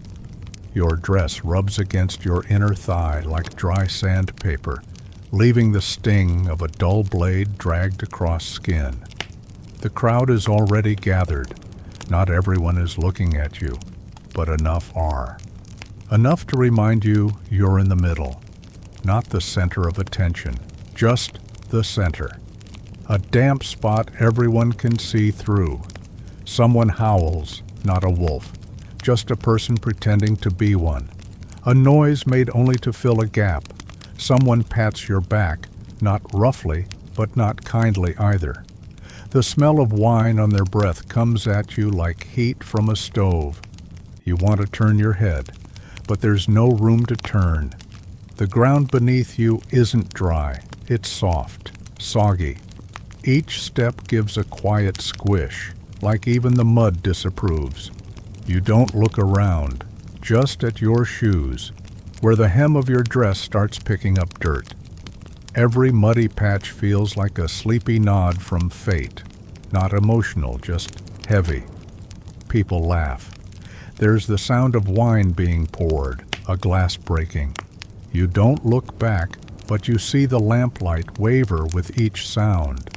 Your dress rubs against your inner thigh like dry sandpaper, leaving the sting of a dull blade dragged across skin. The crowd is already gathered. Not everyone is looking at you, but enough are. Enough to remind you you're in the middle, not the center of attention, just the center. A damp spot everyone can see through. Someone howls, not a wolf, just a person pretending to be one. A noise made only to fill a gap. Someone pats your back, not roughly, but not kindly either. The smell of wine on their breath comes at you like heat from a stove. You want to turn your head, but there's no room to turn. The ground beneath you isn't dry, it's soft, soggy. Each step gives a quiet squish, like even the mud disapproves. You don't look around, just at your shoes, where the hem of your dress starts picking up dirt. Every muddy patch feels like a sleepy nod from fate, not emotional, just heavy. People laugh. There's the sound of wine being poured, a glass breaking. You don't look back, but you see the lamplight waver with each sound.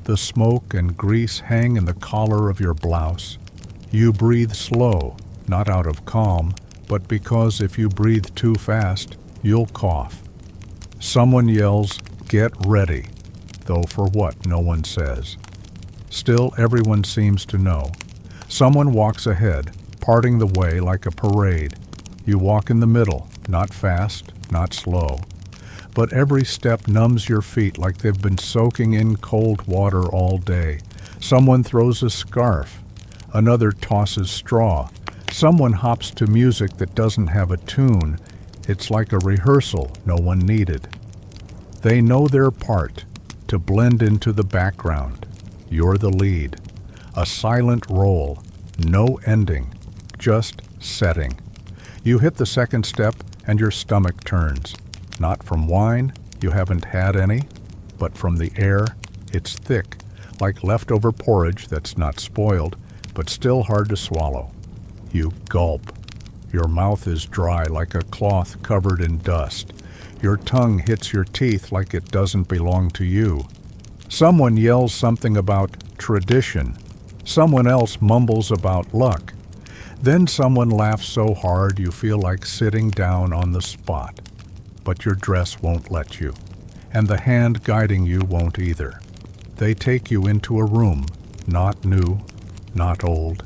The smoke and grease hang in the collar of your blouse. You breathe slow, not out of calm, but because if you breathe too fast, you'll cough. Someone yells, "Get ready," though for what, no one says. Still, everyone seems to know. Someone walks ahead, parting the way like a parade. You walk in the middle, not fast, not slow. But every step numbs your feet like they've been soaking in cold water all day. Someone throws a scarf. Another tosses straw. Someone hops to music that doesn't have a tune. It's like a rehearsal no one needed. They know their part, to blend into the background. You're the lead. A silent roll, no ending, just setting. You hit the second step and your stomach turns. Not from wine, you haven't had any, but from the air. It's thick, like leftover porridge that's not spoiled, but still hard to swallow. You gulp. Your mouth is dry like a cloth covered in dust. Your tongue hits your teeth like it doesn't belong to you. Someone yells something about tradition. Someone else mumbles about luck. Then someone laughs so hard you feel like sitting down on the spot. But your dress won't let you, and the hand guiding you won't either. They take you into a room, Not new, not old,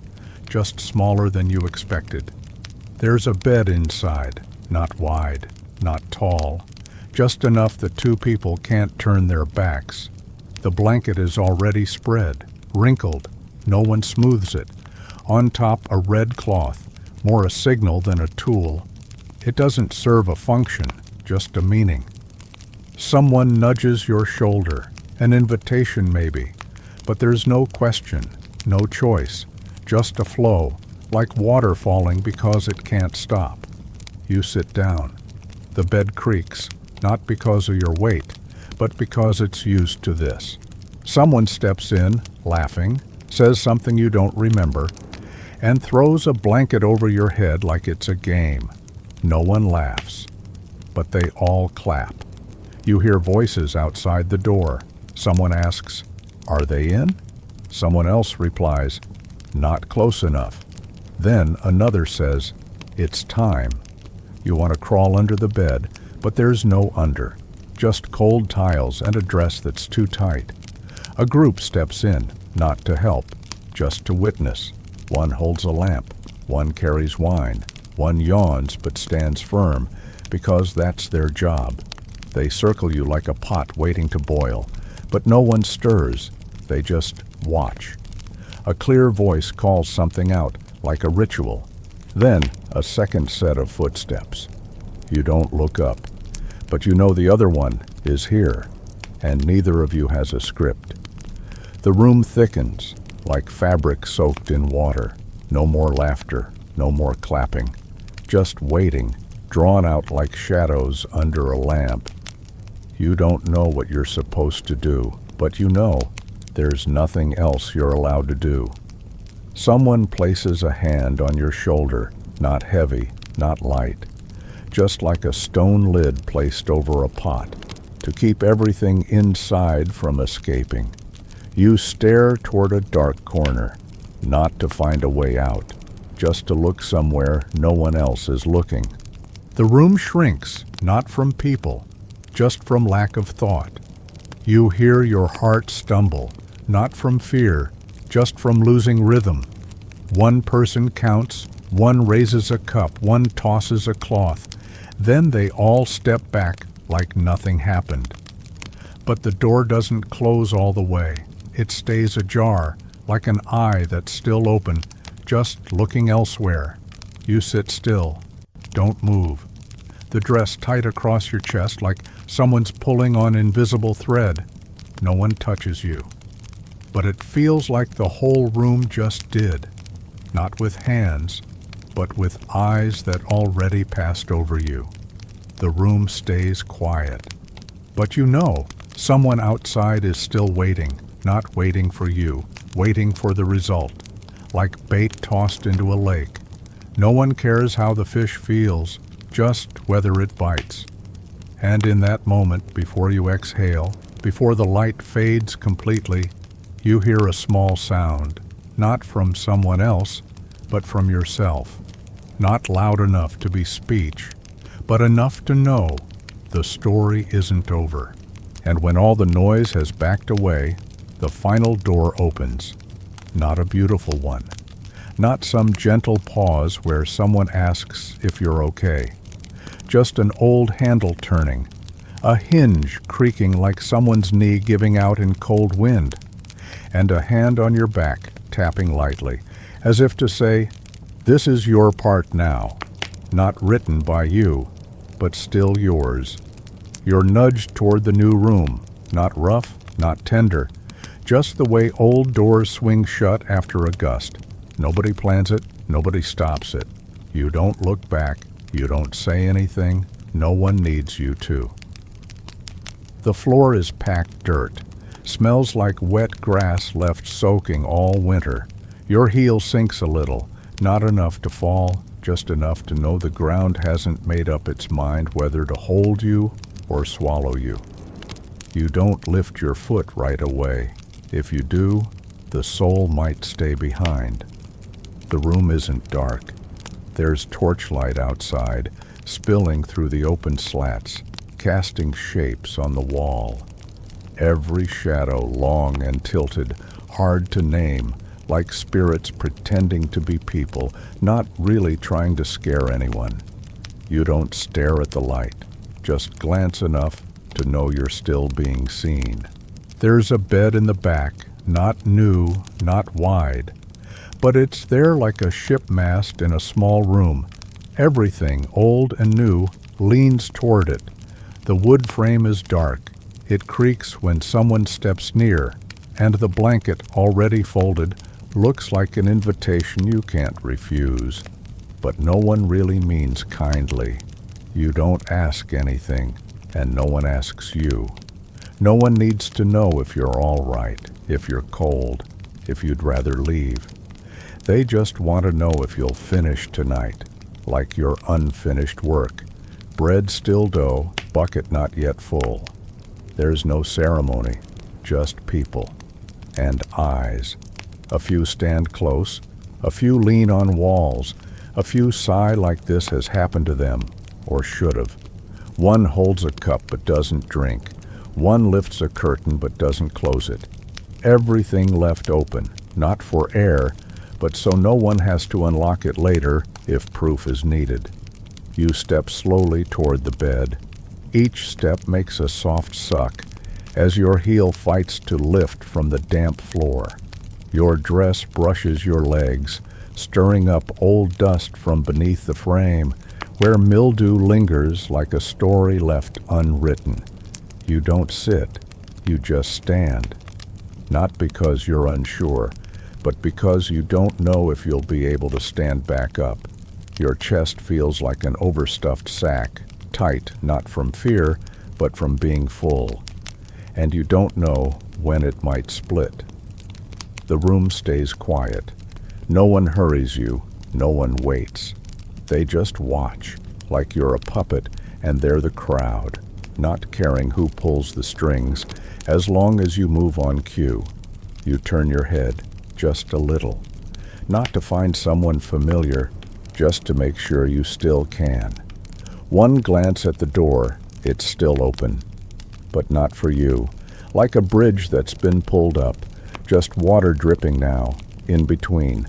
just smaller than you expected. There's a bed inside, not wide, not tall, just enough that two people can't turn their backs. The blanket is already spread, wrinkled. No one smooths it. On top, a red cloth, more a signal than a tool. It doesn't serve a function, just a meaning. Someone nudges your shoulder, an invitation maybe, but there's no question, no choice, just a flow, like water falling because it can't stop. You sit down. The bed creaks, not because of your weight, but because it's used to this. Someone steps in, laughing, says something you don't remember, and throws a blanket over your head like it's a game. No one laughs, but they all clap. You hear voices outside the door. Someone asks, "Are they in?" Someone else replies, "Not close enough." Then another says, "It's time." You want to crawl under the bed, but there's no under, just cold tiles and a dress that's too tight. A group steps in, not to help, just to witness. One holds a lamp, one carries wine, one yawns but stands firm, because that's their job. They circle you like a pot waiting to boil, but no one stirs, they just watch. A clear voice calls something out, like a ritual. Then a second set of footsteps. You don't look up, but you know the other one is here, and neither of you has a script. The room thickens, like fabric soaked in water. No more laughter, no more clapping. Just waiting, drawn out like shadows under a lamp. You don't know what you're supposed to do, but you know there's nothing else you're allowed to do. Someone places a hand on your shoulder, not heavy, not light, just like a stone lid placed over a pot, to keep everything inside from escaping. You stare toward a dark corner, not to find a way out, just to look somewhere no one else is looking. The room shrinks, not from people, just from lack of thought. You hear your heart stumble, not from fear, just from losing rhythm. One person counts, one raises a cup, one tosses a cloth. Then they all step back like nothing happened. But the door doesn't close all the way. It stays ajar, like an eye that's still open, just looking elsewhere. You sit still. Don't move. The dress tight across your chest like someone's pulling on invisible thread. No one touches you. But it feels like the whole room just did. Not with hands, but with eyes that already passed over you. The room stays quiet. But you know, someone outside is still waiting, not waiting for you, waiting for the result, like bait tossed into a lake. No one cares how the fish feels, just whether it bites. And in that moment, before you exhale, before the light fades completely, you hear a small sound, not from someone else, but from yourself. Not loud enough to be speech, but enough to know the story isn't over. And when all the noise has backed away, the final door opens. Not a beautiful one. Not some gentle pause where someone asks if you're okay. Just an old handle turning, a hinge creaking like someone's knee giving out in cold wind, and a hand on your back tapping lightly, as if to say, "This is your part now," not written by you, but still yours. You're nudged toward the new room, not rough, not tender, just the way old doors swing shut after a gust. Nobody plans it, nobody stops it. You don't look back, you don't say anything, no one needs you to. The floor is packed dirt, smells like wet grass left soaking all winter. Your heel sinks a little, not enough to fall, just enough to know the ground hasn't made up its mind whether to hold you or swallow you. You don't lift your foot right away. If you do, the soul might stay behind. The room isn't dark. There's torchlight outside, spilling through the open slats, casting shapes on the wall. Every shadow long and tilted, hard to name, like spirits pretending to be people, not really trying to scare anyone. You don't stare at the light, just glance enough to know you're still being seen. There's a bed in the back, not new, not wide, but it's there like a ship mast in a small room. Everything, old and new, leans toward it. The wood frame is dark. It creaks when someone steps near, and the blanket, already folded, looks like an invitation you can't refuse. But no one really means kindly. You don't ask anything, and no one asks you. No one needs to know if you're all right, if you're cold, if you'd rather leave. They just want to know if you'll finish tonight, like your unfinished work. Bread still dough, bucket not yet full. There's no ceremony, just people. And eyes. A few stand close, a few lean on walls, a few sigh like this has happened to them, or should have. One holds a cup but doesn't drink. One lifts a curtain but doesn't close it. Everything left open, not for air, but so no one has to unlock it later if proof is needed. You step slowly toward the bed. Each step makes a soft suck as your heel fights to lift from the damp floor. Your dress brushes your legs, stirring up old dust from beneath the frame, where mildew lingers like a story left unwritten. You don't sit, you just stand. Not because you're unsure, but because you don't know if you'll be able to stand back up. Your chest feels like an overstuffed sack, tight not from fear, but from being full. And you don't know when it might split. The room stays quiet. No one hurries you, no one waits. They just watch, like you're a puppet and they're the crowd, not caring who pulls the strings, as long as you move on cue. You turn your head, just a little. Not to find someone familiar, just to make sure you still can. One glance at the door, it's still open. But not for you. Like a bridge that's been pulled up, just water dripping now, in between.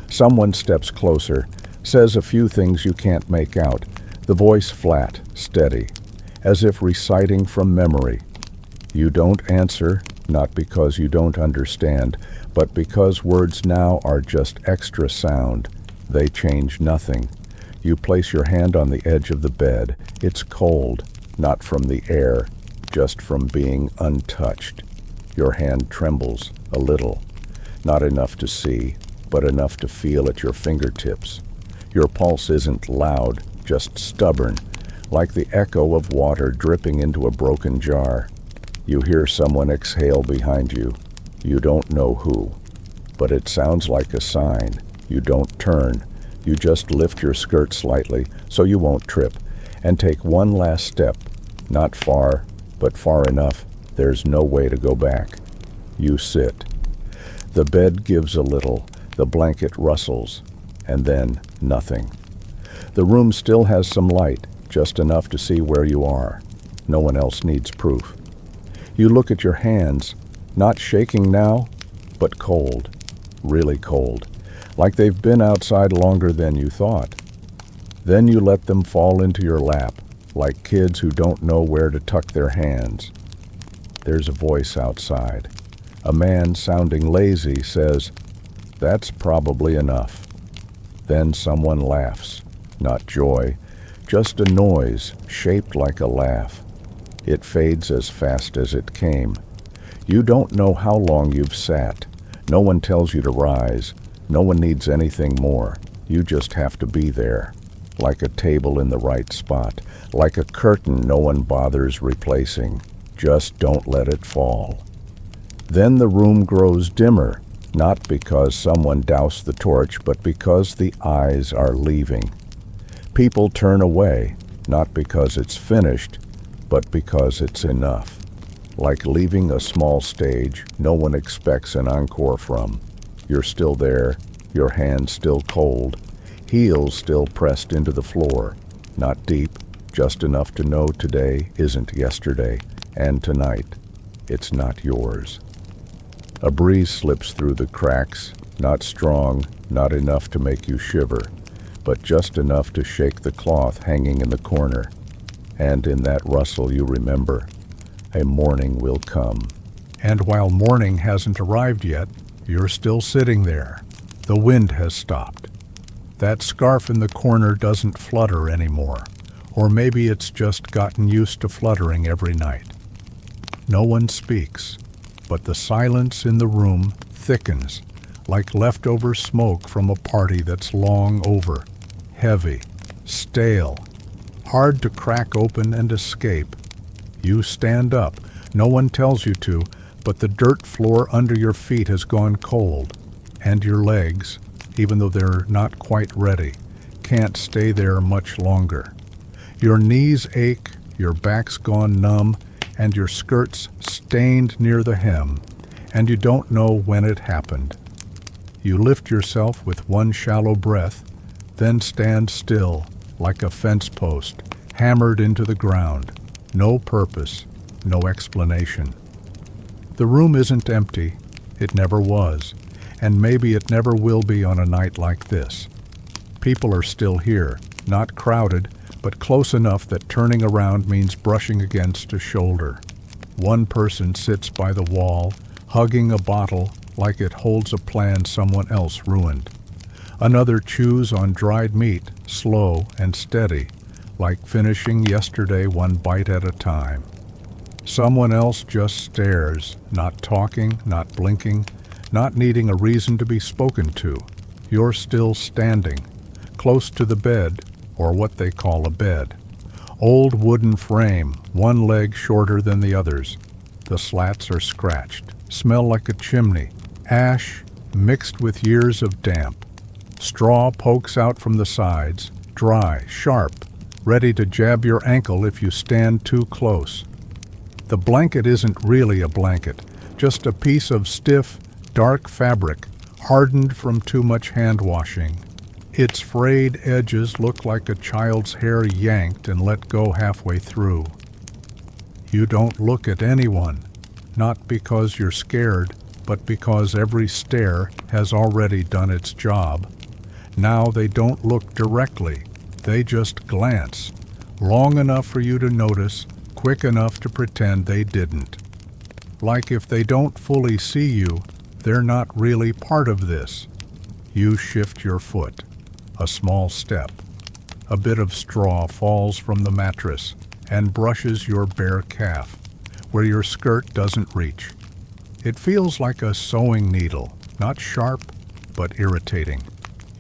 Someone steps closer, says a few things you can't make out, the voice flat, steady, as if reciting from memory. You don't answer, not because you don't understand, but because words now are just extra sound. They change nothing. You place your hand on the edge of the bed. It's cold, not from the air, just from being untouched. Your hand trembles a little, not enough to see, but enough to feel at your fingertips. Your pulse isn't loud, just stubborn, like the echo of water dripping into a broken jar. You hear someone exhale behind you. You don't know who, but it sounds like a sign. You don't turn. You just lift your skirt slightly so you won't trip, and take one last step, not far, but far enough. There's no way to go back. You sit. The bed gives a little, the blanket rustles, and then nothing. The room still has some light, just enough to see where you are. No one else needs proof. You look at your hands, not shaking now, but cold, really cold, like they've been outside longer than you thought. Then you let them fall into your lap, like kids who don't know where to tuck their hands. There's a voice outside. A man sounding lazy says, "That's probably enough." Then someone laughs, not joy, just a noise shaped like a laugh. It fades as fast as it came. You don't know how long you've sat. No one tells you to rise. No one needs anything more. You just have to be there, like a table in the right spot, like a curtain no one bothers replacing. Just don't let it fall. Then the room grows dimmer, not because someone doused the torch, but because the eyes are leaving. People turn away, not because it's finished, but because it's enough. Like leaving a small stage no one expects an encore from. You're still there, your hands still cold, heels still pressed into the floor. Not deep, just enough to know today isn't yesterday, and tonight, it's not yours. A breeze slips through the cracks, not strong, not enough to make you shiver, but just enough to shake the cloth hanging in the corner. And in that rustle you remember, a morning will come. And while morning hasn't arrived yet, you're still sitting there. The wind has stopped. That scarf in the corner doesn't flutter anymore, or maybe it's just gotten used to fluttering every night. No one speaks, but the silence in the room thickens, like leftover smoke from a party that's long over, heavy, stale, hard to crack open and escape. You stand up. No one tells you to, but the dirt floor under your feet has gone cold, and your legs, even though they're not quite ready, can't stay there much longer. Your knees ache, your back's gone numb, and your skirt's stained near the hem, and you don't know when it happened. You lift yourself with one shallow breath, then stand still, like a fence post, hammered into the ground. No purpose, no explanation. The room isn't empty. It never was, and maybe it never will be on a night like this. People are still here, not crowded, but close enough that turning around means brushing against a shoulder. One person sits by the wall, hugging a bottle like it holds a plan someone else ruined. Another chews on dried meat, slow and steady, like finishing yesterday one bite at a time. Someone else just stares, not talking, not blinking, not needing a reason to be spoken to. You're still standing, close to the bed, or what they call a bed. Old wooden frame, one leg shorter than the others. The slats are scratched, smell like a chimney, ash mixed with years of damp. Straw pokes out from the sides, dry, sharp, ready to jab your ankle if you stand too close. The blanket isn't really a blanket, just a piece of stiff, dark fabric, hardened from too much hand washing. Its frayed edges look like a child's hair yanked and let go halfway through. You don't look at anyone, not because you're scared, but because every stare has already done its job. Now they don't look directly, they just glance, long enough for you to notice, quick enough to pretend they didn't. Like if they don't fully see you, they're not really part of this. You shift your foot. A small step. A bit of straw falls from the mattress and brushes your bare calf, where your skirt doesn't reach. It feels like a sewing needle, not sharp, but irritating.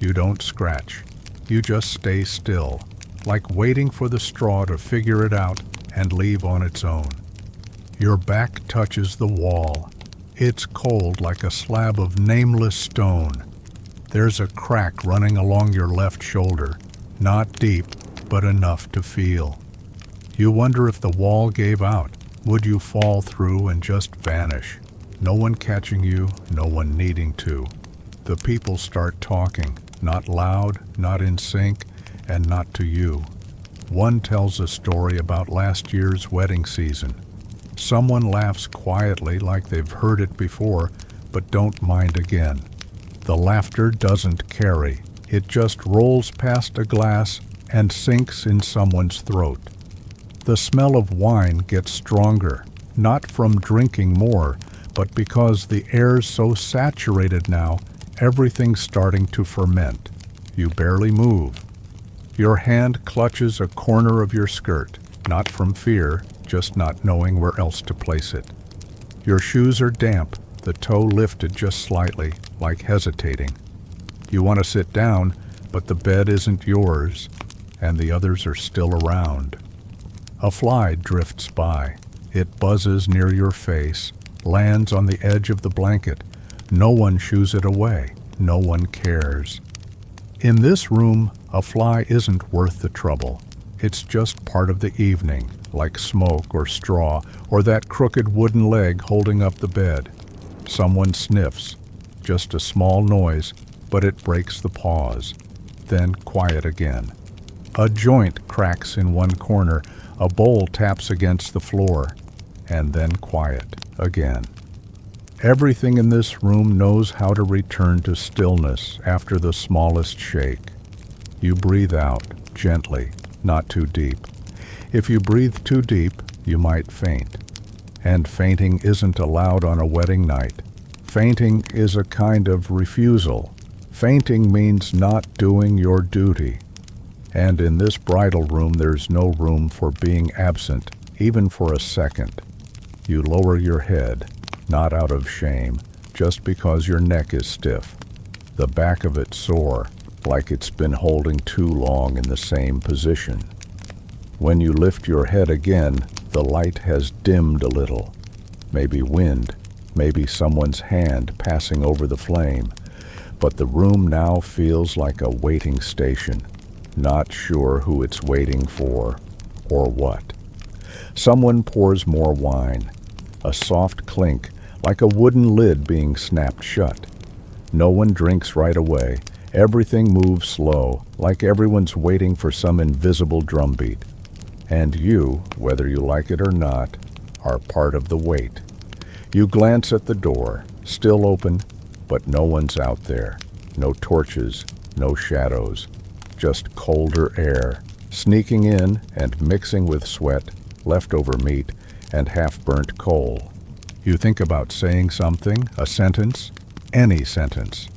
You don't scratch. You just stay still, like waiting for the straw to figure it out and leave on its own. Your back touches the wall. It's cold like a slab of nameless stone. There's a crack running along your left shoulder, not deep, but enough to feel. You wonder if the wall gave out. Would you fall through and just vanish? No one catching you, no one needing to. The people start talking, not loud, not in sync, and not to you. One tells a story about last year's wedding season. Someone laughs quietly like they've heard it before, but don't mind again. The laughter doesn't carry. It just rolls past a glass and sinks in someone's throat. The smell of wine gets stronger, not from drinking more, but because the air's so saturated now, everything's starting to ferment. You barely move. Your hand clutches a corner of your skirt, not from fear, just not knowing where else to place it. Your shoes are damp, the toe lifted just slightly, like hesitating. You want to sit down, but the bed isn't yours, and the others are still around. A fly drifts by. It buzzes near your face, lands on the edge of the blanket. No one shoos it away. No one cares. In this room, a fly isn't worth the trouble. It's just part of the evening, like smoke or straw, or that crooked wooden leg holding up the bed. Someone sniffs. Just a small noise, but it breaks the pause. Then quiet again. A joint cracks in one corner, a bowl taps against the floor, and then quiet again. Everything in this room knows how to return to stillness after the smallest shake. You breathe out, gently, not too deep. If you breathe too deep, you might faint. And fainting isn't allowed on a wedding night. Fainting is a kind of refusal. Fainting means not doing your duty. And in this bridal room, there's no room for being absent, even for a second. You lower your head, not out of shame, just because your neck is stiff. The back of it sore, like it's been holding too long in the same position. When you lift your head again, the light has dimmed a little. Maybe wind, maybe someone's hand passing over the flame. But the room now feels like a waiting station, not sure who it's waiting for or what. Someone pours more wine. A soft clink, like a wooden lid being snapped shut. No one drinks right away. Everything moves slow, like everyone's waiting for some invisible drumbeat. And you, whether you like it or not, are part of the wait. You glance at the door, still open, but no one's out there. No torches, no shadows, just colder air, sneaking in and mixing with sweat, leftover meat, and half-burnt coal. You think about saying something, a sentence, any sentence.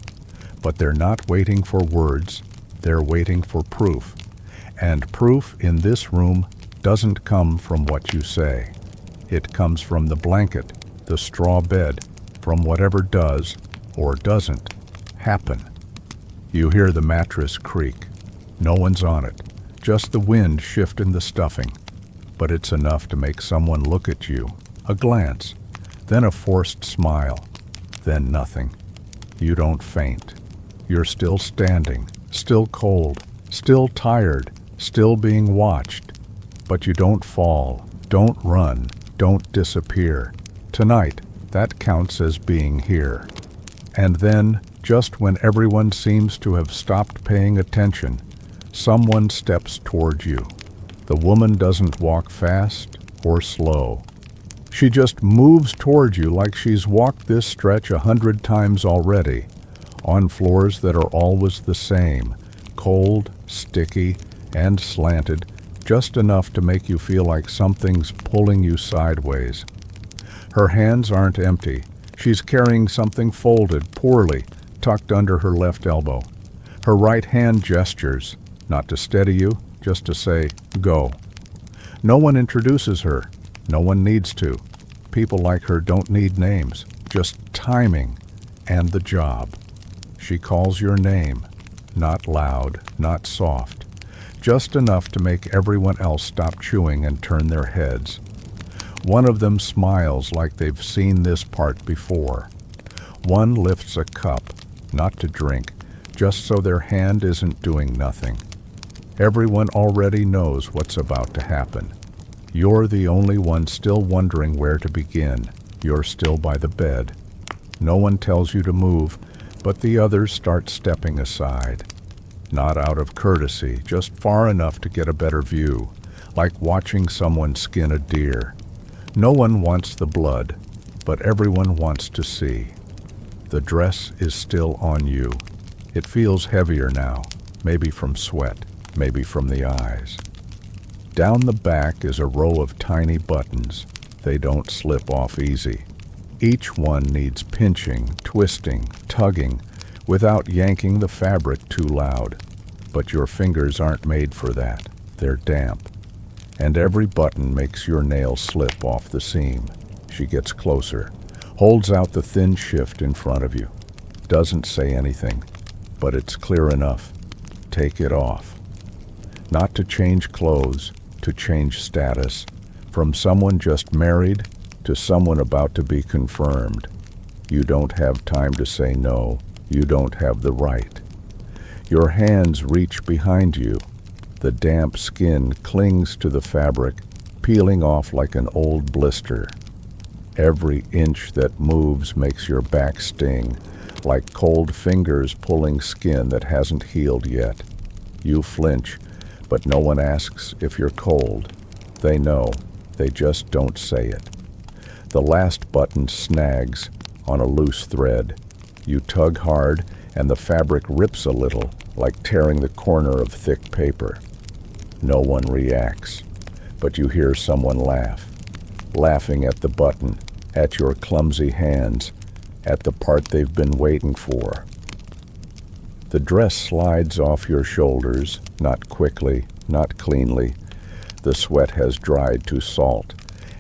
But they're not waiting for words, they're waiting for proof. And proof in this room doesn't come from what you say. It comes from the blanket, the straw bed, from whatever does, or doesn't, happen. You hear the mattress creak. No one's on it, just the wind shifting the stuffing. But it's enough to make someone look at you, a glance, then a forced smile, then nothing. You don't faint. You're still standing, still cold, still tired, still being watched. But you don't fall, don't run, don't disappear. Tonight, that counts as being here. And then, just when everyone seems to have stopped paying attention, someone steps toward you. The woman doesn't walk fast or slow. She just moves toward you like she's walked this stretch 100 times already, on floors that are always the same, cold, sticky, and slanted, just enough to make you feel like something's pulling you sideways. Her hands aren't empty. She's carrying something folded, poorly, tucked under her left elbow. Her right hand gestures, not to steady you, just to say, go. No one introduces her. No one needs to. People like her don't need names, just timing and the job. She calls your name, not loud, not soft, just enough to make everyone else stop chewing and turn their heads. One of them smiles like they've seen this part before. One lifts a cup, not to drink, just so their hand isn't doing nothing. Everyone already knows what's about to happen. You're the only one still wondering where to begin. You're still by the bed. No one tells you to move, but the others start stepping aside. Not out of courtesy, just far enough to get a better view, like watching someone skin a deer. No one wants the blood, but everyone wants to see. The dress is still on you. It feels heavier now, maybe from sweat, maybe from the eyes. Down the back is a row of tiny buttons. They don't slip off easy. Each one needs pinching, twisting, tugging, without yanking the fabric too loud. But your fingers aren't made for that. They're damp. And every button makes your nail slip off the seam. She gets closer, holds out the thin shift in front of you. Doesn't say anything, but it's clear enough. Take it off. Not to change clothes, to change status, from someone just married to someone about to be confirmed. You don't have time to say no. You don't have the right. Your hands reach behind you. The damp skin clings to the fabric, peeling off like an old blister. Every inch that moves makes your back sting, like cold fingers pulling skin that hasn't healed yet. You flinch, but no one asks if you're cold. They know, they just don't say it. The last button snags, on a loose thread. You tug hard, and the fabric rips a little, like tearing the corner of thick paper. No one reacts, but you hear someone laugh, laughing at the button, at your clumsy hands, at the part they've been waiting for. The dress slides off your shoulders, not quickly, not cleanly. The sweat has dried to salt,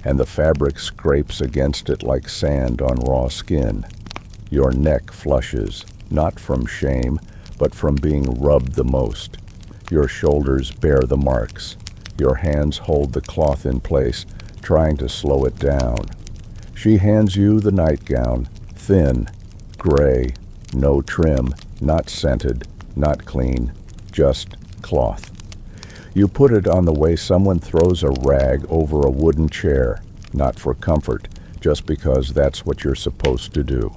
and the fabric scrapes against it like sand on raw skin. Your neck flushes, not from shame, but from being rubbed the most. Your shoulders bear the marks. Your hands hold the cloth in place, trying to slow it down. She hands you the nightgown, thin, gray, no trim, not scented, not clean, just cloth. You put it on the way someone throws a rag over a wooden chair, not for comfort, just because that's what you're supposed to do.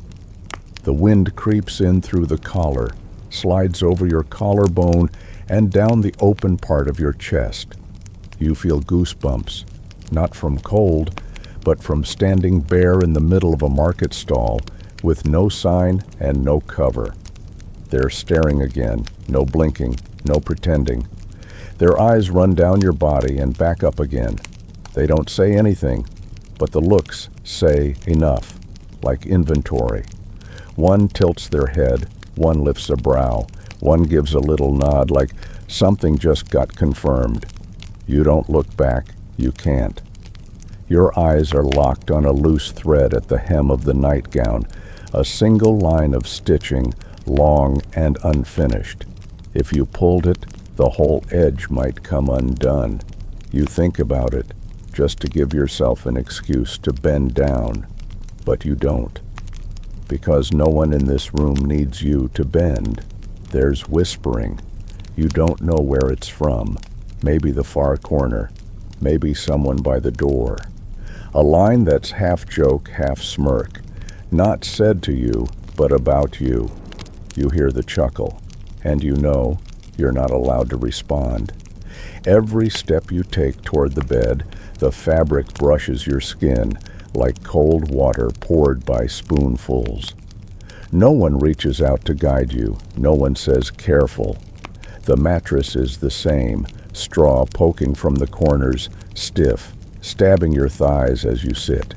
The wind creeps in through the collar, slides over your collarbone and down the open part of your chest. You feel goosebumps, not from cold, but from standing bare in the middle of a market stall with no sign and no cover. They're staring again, no blinking, no pretending. Their eyes run down your body and back up again. They don't say anything, but the looks say enough, like inventory. One tilts their head, one lifts a brow, one gives a little nod like something just got confirmed. You don't look back, you can't. Your eyes are locked on a loose thread at the hem of the nightgown, a single line of stitching, long and unfinished. If you pulled it, the whole edge might come undone. You think about it, just to give yourself an excuse to bend down, but you don't. Because no one in this room needs you to bend. There's whispering. You don't know where it's from. Maybe the far corner, maybe someone by the door. A line that's half joke, half smirk, not said to you, but about you. You hear the chuckle, and you know you're not allowed to respond. Every step you take toward the bed, the fabric brushes your skin like cold water poured by spoonfuls. No one reaches out to guide you. No one says, careful. The mattress is the same, straw poking from the corners, stiff, stabbing your thighs as you sit.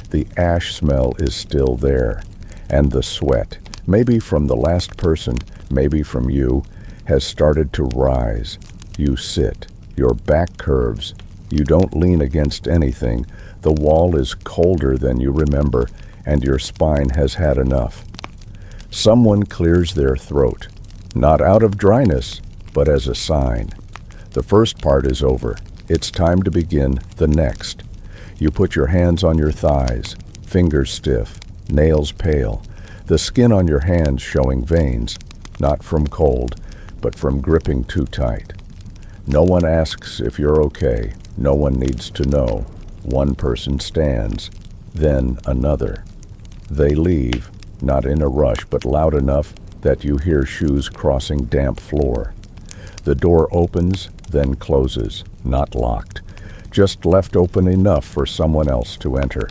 The ash smell is still there, and the sweat, maybe from the last person, maybe from you, has started to rise. You sit, your back curves, you don't lean against anything, the wall is colder than you remember, and your spine has had enough. Someone clears their throat, not out of dryness, but as a sign. The first part is over. It's time to begin the next. You put your hands on your thighs, fingers stiff, nails pale, the skin on your hands showing veins, not from cold, but from gripping too tight. No one asks if you're okay. No one needs to know. One person stands, then another. They leave, not in a rush, but loud enough that you hear shoes crossing damp floor. The door opens, then closes, not locked, just left open enough for someone else to enter,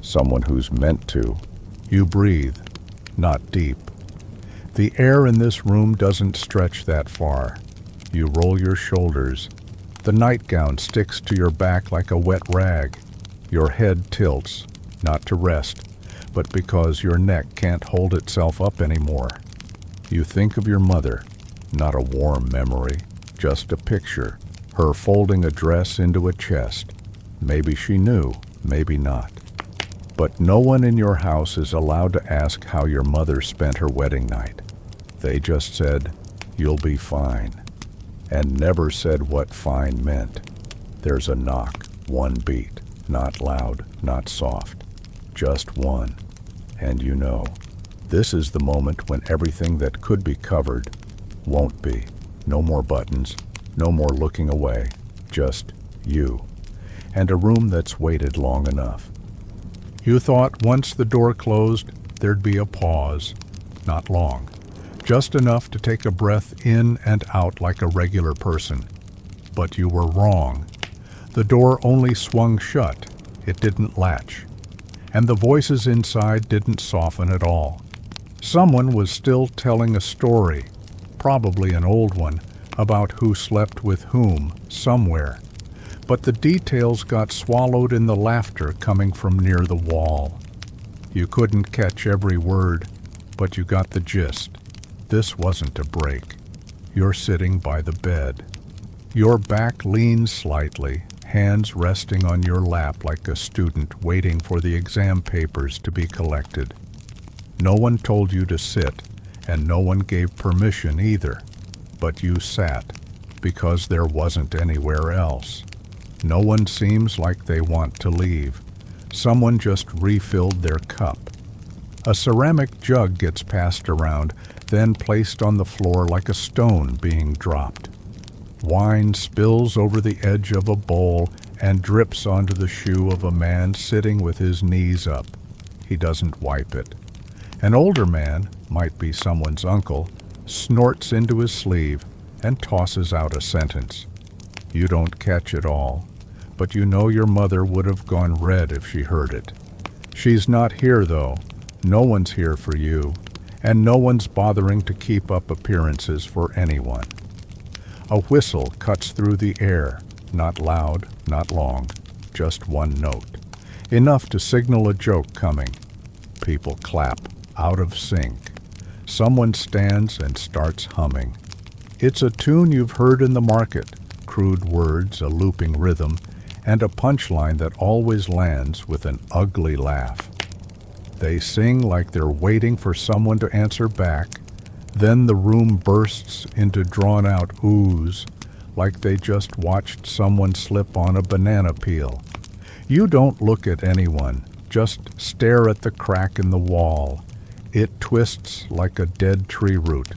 someone who's meant to. You breathe, not deep. The air in this room doesn't stretch that far. You roll your shoulders. The nightgown sticks to your back like a wet rag. Your head tilts, not to rest, but because your neck can't hold itself up anymore. You think of your mother, not a warm memory, just a picture, her folding a dress into a chest. Maybe she knew, maybe not. But no one in your house is allowed to ask how your mother spent her wedding night. They just said, "You'll be fine," and never said what fine meant. There's a knock, one beat, not loud, not soft, just one. And you know, this is the moment when everything that could be covered won't be. No more buttons, no more looking away, just you, and a room that's waited long enough. You thought once the door closed, there'd be a pause, not long, just enough to take a breath in and out like a regular person. But you were wrong. The door only swung shut. It didn't latch. and the voices inside didn't soften at all. Someone was still telling a story, probably an old one, about who slept with whom somewhere. But the details got swallowed in the laughter coming from near the wall. You couldn't catch every word, but you got the gist. This wasn't a break. You're sitting by the bed. Your back leans slightly, hands resting on your lap like a student waiting for the exam papers to be collected. No one told you to sit, and no one gave permission either, but you sat, because there wasn't anywhere else. No one seems like they want to leave. Someone just refilled their cup. A ceramic jug gets passed around, then placed on the floor like a stone being dropped. Wine spills over the edge of a bowl and drips onto the shoe of a man sitting with his knees up. He doesn't wipe it. An older man, might be someone's uncle, snorts into his sleeve and tosses out a sentence. You don't catch it all, but you know your mother would have gone red if she heard it. She's not here, though. No one's here for you, and no one's bothering to keep up appearances for anyone. A whistle cuts through the air, not loud, not long, just one note, enough to signal a joke coming. People clap, out of sync. Someone stands and starts humming. It's a tune you've heard in the market, crude words, a looping rhythm, and a punchline that always lands with an ugly laugh. They sing like they're waiting for someone to answer back. Then the room bursts into drawn-out oohs, like they just watched someone slip on a banana peel. You don't look at anyone, just stare at the crack in the wall. It twists like a dead tree root,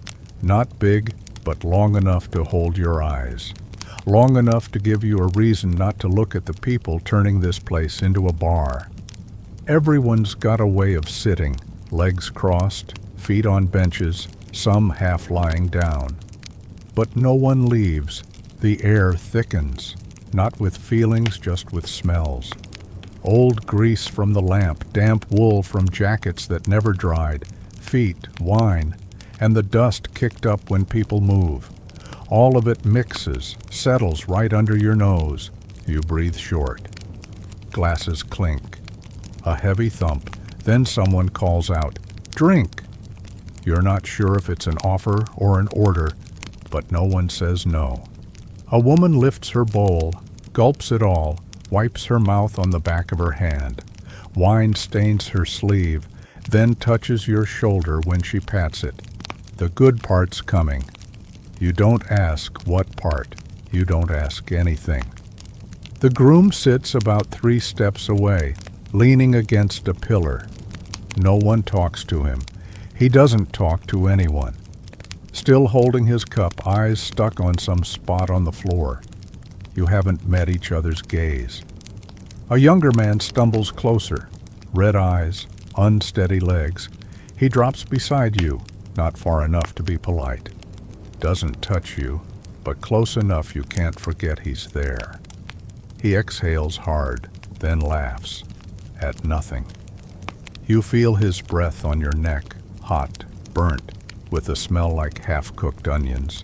not big, but long enough to hold your eyes. Long enough to give you a reason not to look at the people turning this place into a bar. Everyone's got a way of sitting, legs crossed, feet on benches, some half lying down. But no one leaves. The air thickens, not with feelings, just with smells. Old grease from the lamp, damp wool from jackets that never dried, feet, wine, and the dust kicked up when people move. All of it mixes, settles right under your nose. You breathe short. Glasses clink. A heavy thump. Then someone calls out, "Drink!" You're not sure if it's an offer or an order, but no one says no. A woman lifts her bowl, gulps it all, wipes her mouth on the back of her hand. Wine stains her sleeve, then touches your shoulder when she pats it. The good part's coming. You don't ask what part. You don't ask anything. The groom sits about 3 steps away, leaning against a pillar. No one talks to him. He doesn't talk to anyone. Still holding his cup, eyes stuck on some spot on the floor. You haven't met each other's gaze. A younger man stumbles closer. Red eyes, unsteady legs. He drops beside you, not far enough to be polite. Doesn't touch you, but close enough you can't forget he's there. He exhales hard, then laughs. At nothing. You feel his breath on your neck, hot, burnt, with a smell like half-cooked onions.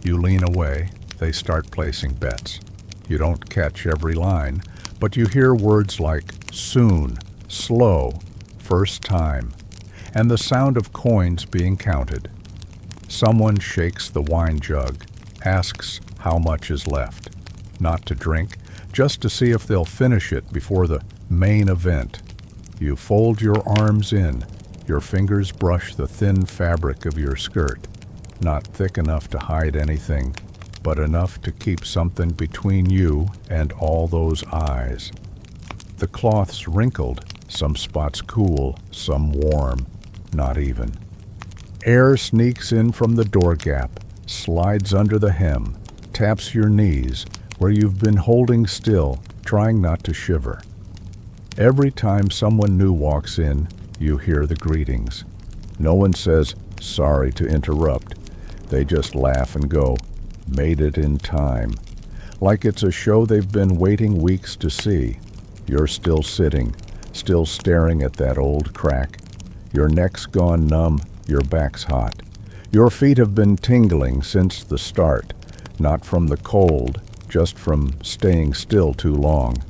You lean away. They start placing bets. You don't catch every line, but you hear words like soon, slow, first time, and the sound of coins being counted. Someone shakes the wine jug, asks how much is left. Not to drink, just to see if they'll finish it before the main event. You fold your arms in. Your fingers brush the thin fabric of your skirt. Not thick enough to hide anything, but enough to keep something between you and all those eyes. The cloth's wrinkled, some spots cool, some warm, not even. Air sneaks in from the door gap, slides under the hem, taps your knees, where you've been holding still, trying not to shiver. Every time someone new walks in, you hear the greetings. No one says, "Sorry to interrupt." They just laugh and go, "Made it in time." Like it's a show they've been waiting weeks to see. You're still sitting, still staring at that old crack. Your neck's gone numb, your back's hot. Your feet have been tingling since the start, not from the cold, just from staying still too long.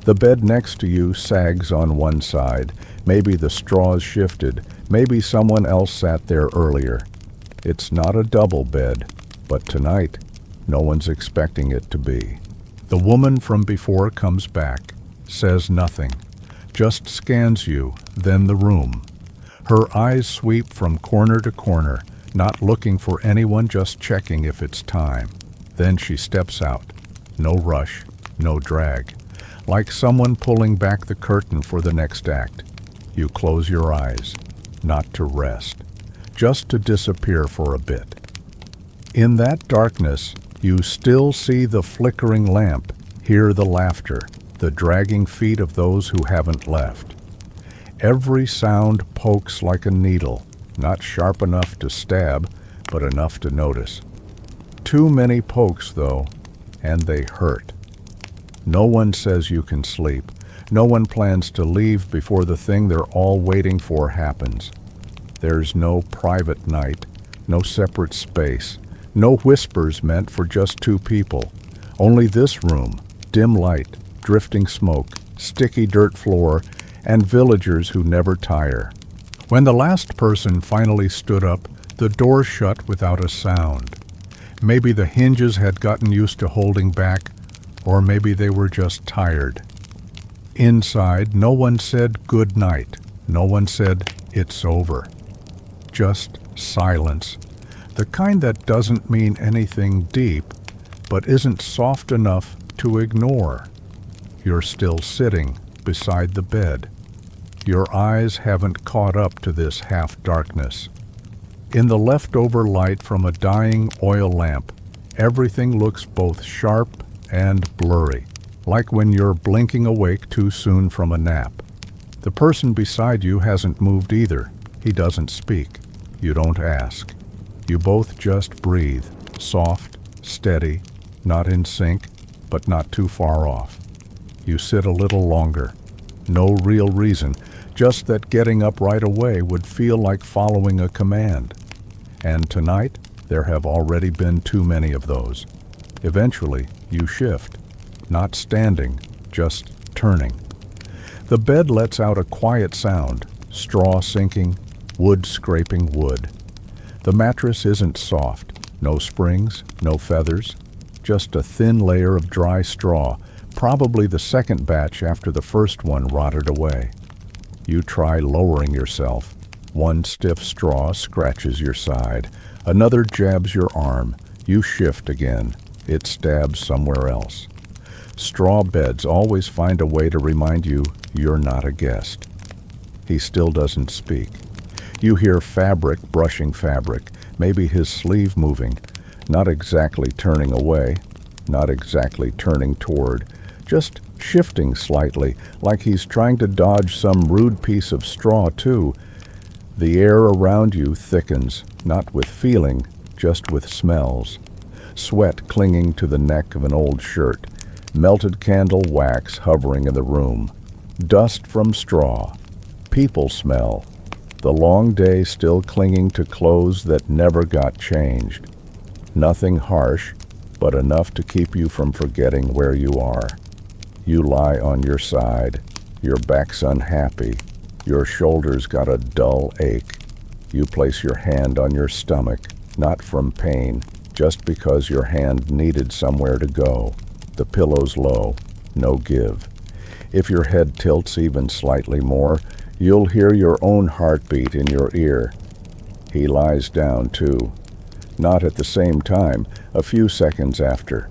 The bed next to you sags on one side. Maybe the straws shifted. Maybe someone else sat there earlier. It's not a double bed, but tonight, no one's expecting it to be. The woman from before comes back, says nothing, just scans you, then the room. Her eyes sweep from corner to corner, not looking for anyone, just checking if it's time. Then she steps out. No rush, no drag. Like someone pulling back the curtain for the next act. You close your eyes, not to rest, just to disappear for a bit. In that darkness, you still see the flickering lamp, hear the laughter, the dragging feet of those who haven't left. Every sound pokes like a needle, not sharp enough to stab, but enough to notice. Too many pokes, though, and they hurt. No one says you can sleep. No one plans to leave before the thing they're all waiting for happens. There's no private night, no separate space, no whispers meant for just two people. Only this room, dim light, drifting smoke, sticky dirt floor, and villagers who never tire. When the last person finally stood up, the door shut without a sound. Maybe the hinges had gotten used to holding back, or maybe they were just tired. Inside, no one said good night. No one said it's over. Just silence. The kind that doesn't mean anything deep, but isn't soft enough to ignore. You're still sitting beside the bed. Your eyes haven't caught up to this half-darkness. In the leftover light from a dying oil lamp, everything looks both sharp and blurry, like when you're blinking awake too soon from a nap. The person beside you hasn't moved either. He doesn't speak. You don't ask. You both just breathe, soft, steady, not in sync, but not too far off. You sit a little longer. No real reason, just that getting up right away would feel like following a command. And tonight, there have already been too many of those. Eventually, you shift, not standing, just turning. The bed lets out a quiet sound, straw sinking, wood scraping wood. The mattress isn't soft, no springs, no feathers, just a thin layer of dry straw, probably the second batch after the first one rotted away. You try lowering yourself. One stiff straw scratches your side. Another jabs your arm. You shift again. It stabs somewhere else. Straw beds always find a way to remind you you're not a guest. He still doesn't speak. You hear fabric brushing fabric, maybe his sleeve moving, not exactly turning away, not exactly turning toward, just shifting slightly, like he's trying to dodge some rude piece of straw too. The air around you thickens, not with feeling, just with smells. Sweat clinging to the neck of an old shirt, melted candle wax hovering in the room, dust from straw, people smell, the long day still clinging to clothes that never got changed. Nothing harsh, but enough to keep you from forgetting where you are. You lie on your side, your back's unhappy, your shoulders got a dull ache. You place your hand on your stomach, not from pain, just because your hand needed somewhere to go. The pillow's low, no give. If your head tilts even slightly more, you'll hear your own heartbeat in your ear. He lies down too. Not at the same time, a few seconds after.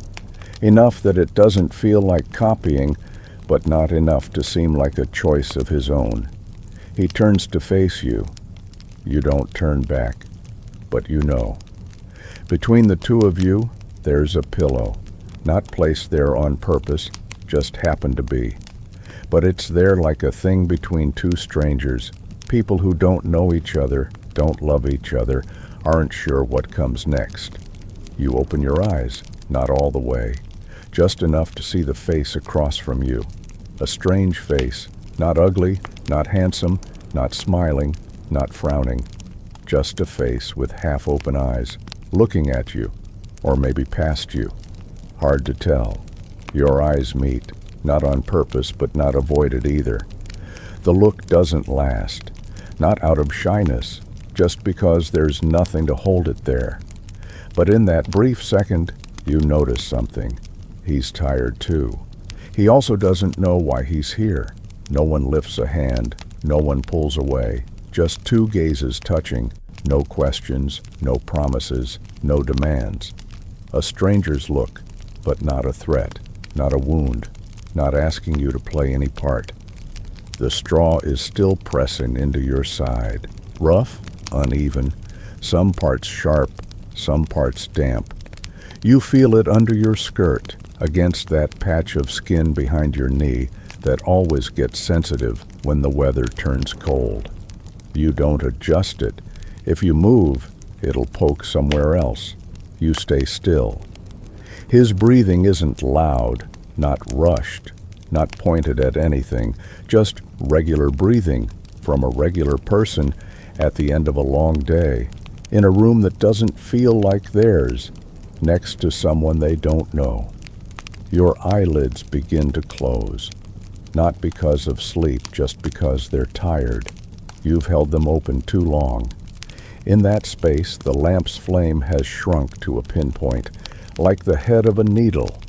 Enough that it doesn't feel like copying, but not enough to seem like a choice of his own. He turns to face you. You don't turn back, but you know. Between the two of you, there's a pillow, not placed there on purpose, just happened to be. But it's there like a thing between two strangers, people who don't know each other, don't love each other, aren't sure what comes next. You open your eyes, not all the way, just enough to see the face across from you. A strange face, Not ugly, not handsome, not smiling, not frowning. Just a face with half-open eyes, looking at you, or maybe past you. Hard to tell. Your eyes meet, not on purpose, but not avoided either. The look doesn't last, not out of shyness, just because there's nothing to hold it there. But in that brief second, you notice something. He's tired too. He also doesn't know why he's here. No one lifts a hand, no one pulls away, just two gazes touching, no questions, no promises, no demands. A stranger's look, but not a threat, not a wound, not asking you to play any part. The straw is still pressing into your side, rough, uneven, some parts sharp, some parts damp. You feel it under your skirt, against that patch of skin behind your knee that always gets sensitive when the weather turns cold. You don't adjust it. If you move, it'll poke somewhere else. You stay still. His breathing isn't loud, not rushed, not pointed at anything, just regular breathing from a regular person at the end of a long day, in a room that doesn't feel like theirs, next to someone they don't know. Your eyelids begin to close, not because of sleep, just because they're tired. You've held them open too long. In that space, the lamp's flame has shrunk to a pinpoint, like the head of a needle.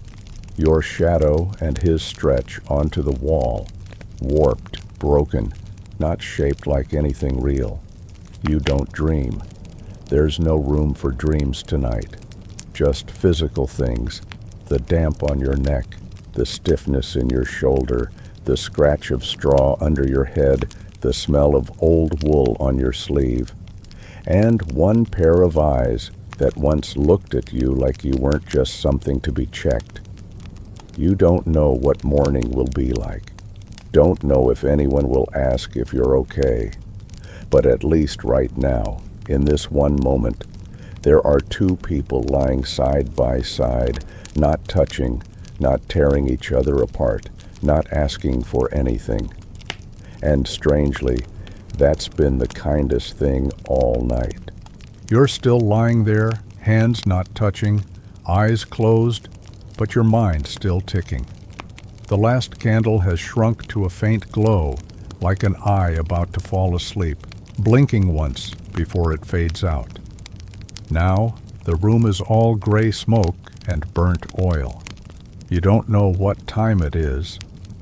Your shadow and his stretch onto the wall, warped, broken, not shaped like anything real. You don't dream. There's no room for dreams tonight. Just physical things, the damp on your neck, the stiffness in your shoulder, the scratch of straw under your head, the smell of old wool on your sleeve, and one pair of eyes that once looked at you like you weren't just something to be checked. You don't know what morning will be like. Don't know if anyone will ask if you're okay. But at least right now, in this one moment, there are two people lying side by side, not touching, not tearing each other apart, not asking for anything. And strangely, that's been the kindest thing all night. You're still lying there, hands not touching, eyes closed, but your mind still ticking. The last candle has shrunk to a faint glow, like an eye about to fall asleep, blinking once before it fades out. Now, the room is all gray smoke and burnt oil. You don't know what time it is,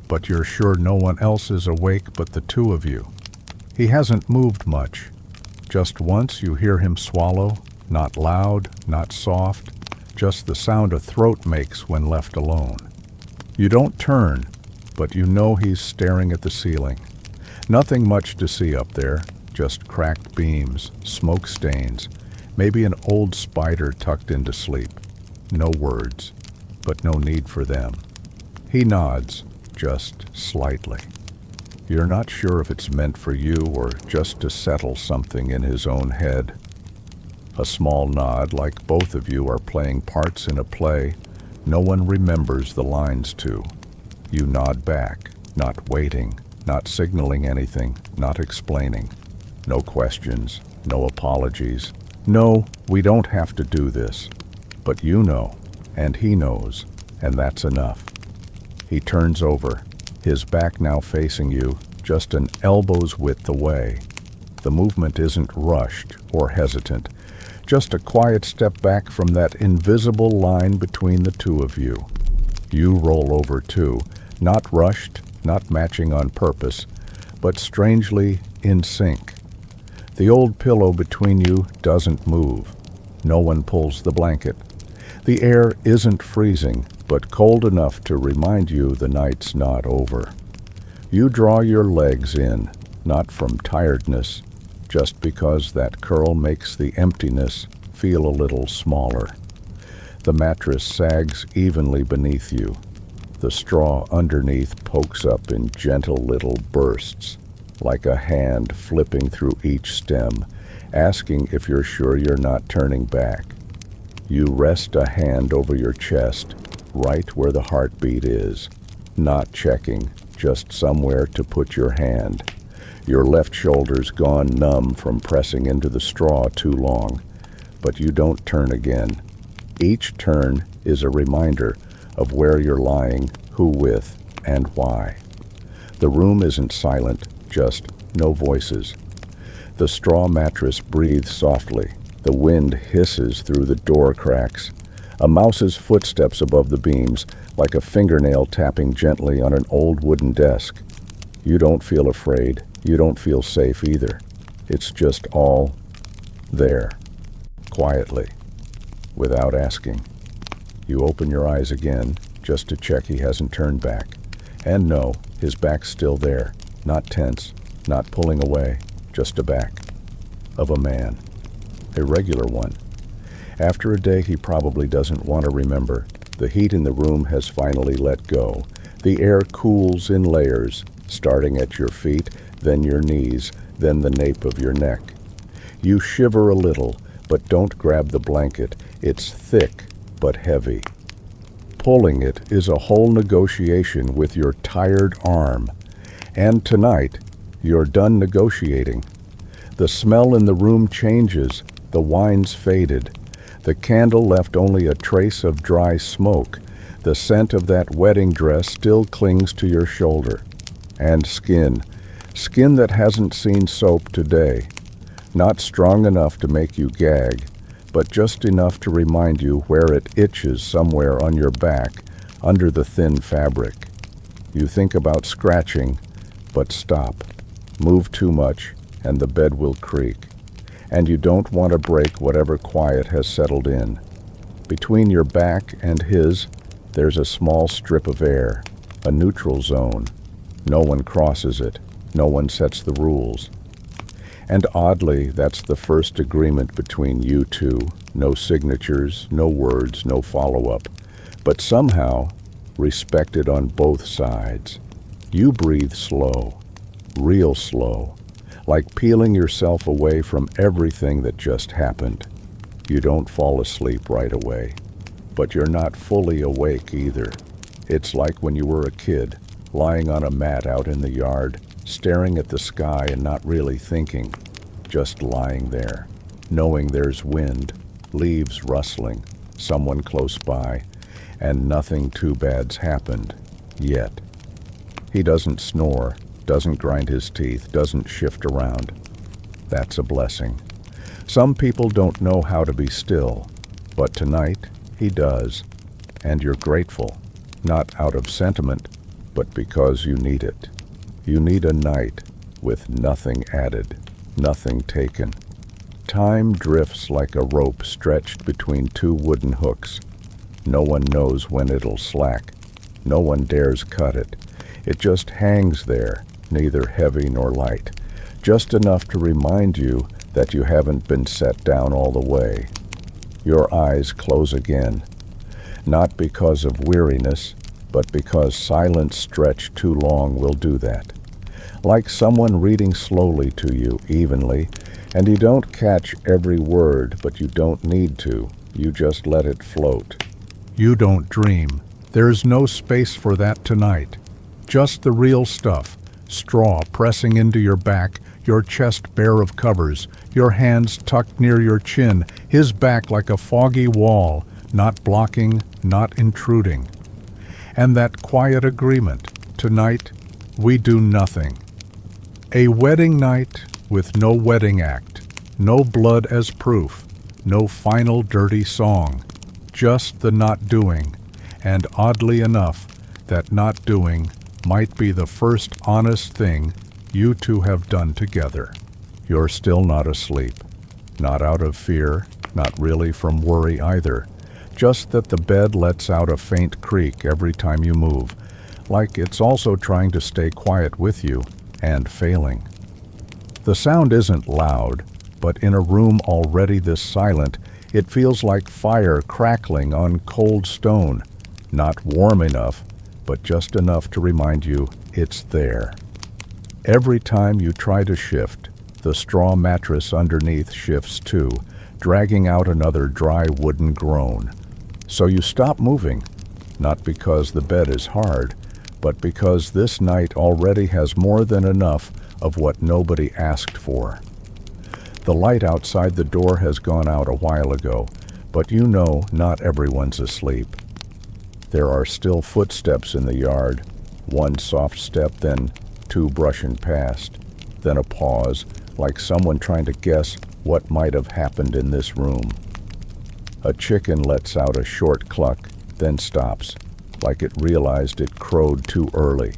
but you're sure no one else is awake but the two of you. He hasn't moved much. Just once you hear him swallow, not loud, not soft, just the sound a throat makes when left alone. You don't turn, but you know he's staring at the ceiling. Nothing much to see up there, just cracked beams, smoke stains, maybe an old spider tucked into sleep. No words, but no need for them. He nods, just slightly. You're not sure if it's meant for you or just to settle something in his own head. A small nod, like both of you are playing parts in a play no one remembers the lines to. You nod back, not waiting, not signaling anything, not explaining. No questions, no apologies. No, we don't have to do this. But you know, and he knows, and that's enough. He turns over, his back now facing you, just an elbow's width away. The movement isn't rushed or hesitant, just a quiet step back from that invisible line between the two of you. You roll over too, not rushed, not matching on purpose, but strangely in sync. The old pillow between you doesn't move. No one pulls the blanket. The air isn't freezing, but cold enough to remind you the night's not over. You draw your legs in, not from tiredness, just because that curl makes the emptiness feel a little smaller. The mattress sags evenly beneath you. The straw underneath pokes up in gentle little bursts, like a hand flipping through each stem, asking if you're sure you're not turning back. You rest a hand over your chest, right where the heartbeat is, not checking, just somewhere to put your hand. Your left shoulder's gone numb from pressing into the straw too long, but you don't turn again. Each turn is a reminder of where you're lying, who with, and why. The room isn't silent, just no voices. The straw mattress breathes softly. The wind hisses through the door cracks. A mouse's footsteps above the beams, like a fingernail tapping gently on an old wooden desk. You don't feel afraid. You don't feel safe either. It's just all there, quietly, without asking. You open your eyes again, just to check he hasn't turned back. And no, his back's still there, not tense, not pulling away, just a back of a man, a regular one. After a day he probably doesn't want to remember. The heat in the room has finally let go. The air cools in layers, starting at your feet, then your knees, then the nape of your neck. You shiver a little, but don't grab the blanket. It's thick, but heavy. Pulling it is a whole negotiation with your tired arm. And tonight, you're done negotiating. The smell in the room changes. The wine's faded. The candle left only a trace of dry smoke. The scent of that wedding dress still clings to your shoulder. And skin that hasn't seen soap today. Not strong enough to make you gag, but just enough to remind you where it itches somewhere on your back, under the thin fabric. You think about scratching, but stop. Move too much, and the bed will creak. And you don't want to break whatever quiet has settled in. Between your back and his, there's a small strip of air, a neutral zone. No one crosses it. No one sets the rules. And oddly, that's the first agreement between you two. No signatures, no words, no follow-up. But somehow, respected on both sides. You breathe slow, real slow, like peeling yourself away from everything that just happened. You don't fall asleep right away, but you're not fully awake either. It's like when you were a kid, lying on a mat out in the yard, staring at the sky and not really thinking, just lying there, knowing there's wind, leaves rustling, someone close by, and nothing too bad's happened, yet. He doesn't snore, doesn't grind his teeth, doesn't shift around. That's a blessing. Some people don't know how to be still, but tonight he does, and you're grateful, not out of sentiment, but because you need it. You need a night with nothing added, nothing taken. Time drifts like a rope stretched between two wooden hooks. No one knows when it'll slack. No one dares cut it. It just hangs there, neither heavy nor light, just enough to remind you that you haven't been set down all the way. Your eyes close again, not because of weariness, but because silence stretched too long will do that. Like someone reading slowly to you, evenly, and you don't catch every word, but you don't need to. You just let it float. You don't dream. There's no space for that tonight. Just the real stuff. Straw pressing into your back, your chest bare of covers, your hands tucked near your chin, his back like a foggy wall, not blocking, not intruding. And that quiet agreement, tonight, we do nothing. A wedding night with no wedding act, no blood as proof, no final dirty song, just the not doing, and oddly enough, that not doing might be the first honest thing you two have done together. You're still not asleep, not out of fear, not really from worry either, just that the bed lets out a faint creak every time you move, like it's also trying to stay quiet with you, and failing. The sound isn't loud, but in a room already this silent, it feels like fire crackling on cold stone, not warm enough, but just enough to remind you it's there. Every time you try to shift, the straw mattress underneath shifts too, dragging out another dry wooden groan. So you stop moving, not because the bed is hard, but because this night already has more than enough of what nobody asked for. The light outside the door has gone out a while ago, but you know not everyone's asleep. There are still footsteps in the yard, one soft step, then two brushing past, then a pause, like someone trying to guess what might have happened in this room. A chicken lets out a short cluck, then stops, like it realized it crowed too early.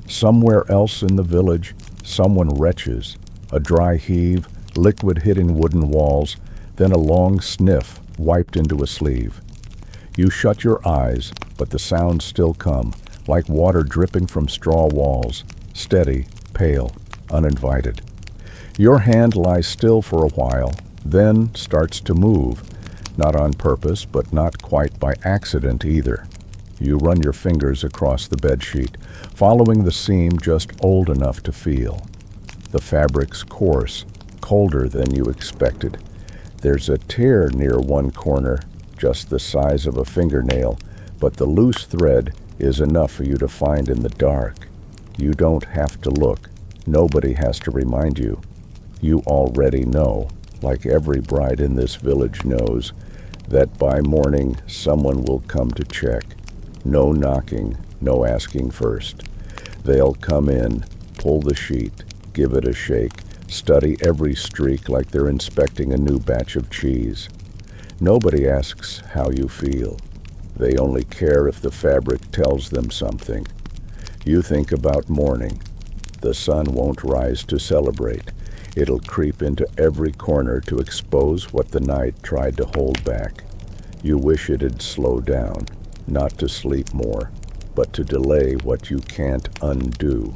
Somewhere else in the village, someone retches, a dry heave, liquid hitting wooden walls, then a long sniff wiped into a sleeve. You shut your eyes, but the sounds still come, like water dripping from straw walls, steady, pale, uninvited. Your hand lies still for a while, then starts to move, not on purpose, but not quite by accident either. You run your fingers across the bedsheet, following the seam just old enough to feel. The fabric's coarse, colder than you expected. There's a tear near one corner, just the size of a fingernail, but the loose thread is enough for you to find in the dark. You don't have to look. Nobody has to remind you. You already know, like every bride in this village knows, that by morning someone will come to check. No knocking, no asking first. They'll come in, pull the sheet, give it a shake, study every streak like they're inspecting a new batch of cheese. Nobody asks how you feel. They only care if the fabric tells them something. You think about morning. The sun won't rise to celebrate. It'll creep into every corner to expose what the night tried to hold back. You wish it had slowed down, not to sleep more, but to delay what you can't undo.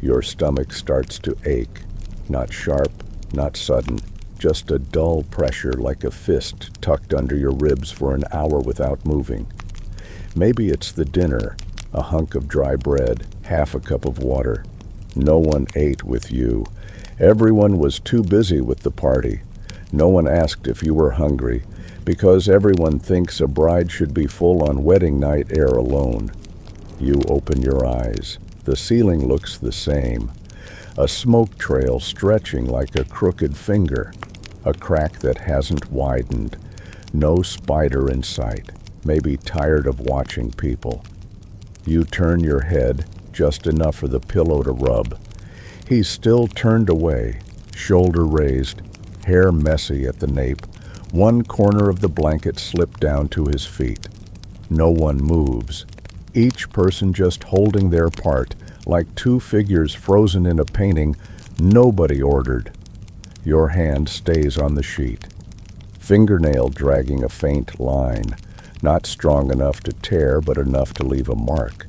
Your stomach starts to ache, not sharp, not sudden, just a dull pressure like a fist tucked under your ribs for an hour without moving. Maybe it's the dinner, a hunk of dry bread, half a cup of water. No one ate with you. Everyone was too busy with the party. No one asked if you were hungry, because everyone thinks a bride should be full on wedding night air alone. You open your eyes. The ceiling looks the same. A smoke trail stretching like a crooked finger. A crack that hasn't widened. No spider in sight. Maybe tired of watching people. You turn your head, just enough for the pillow to rub. He's still turned away, shoulder raised, hair messy at the nape, one corner of the blanket slipped down to his feet. No one moves, each person just holding their part, like two figures frozen in a painting nobody ordered. Your hand stays on the sheet, fingernail dragging a faint line, not strong enough to tear but enough to leave a mark.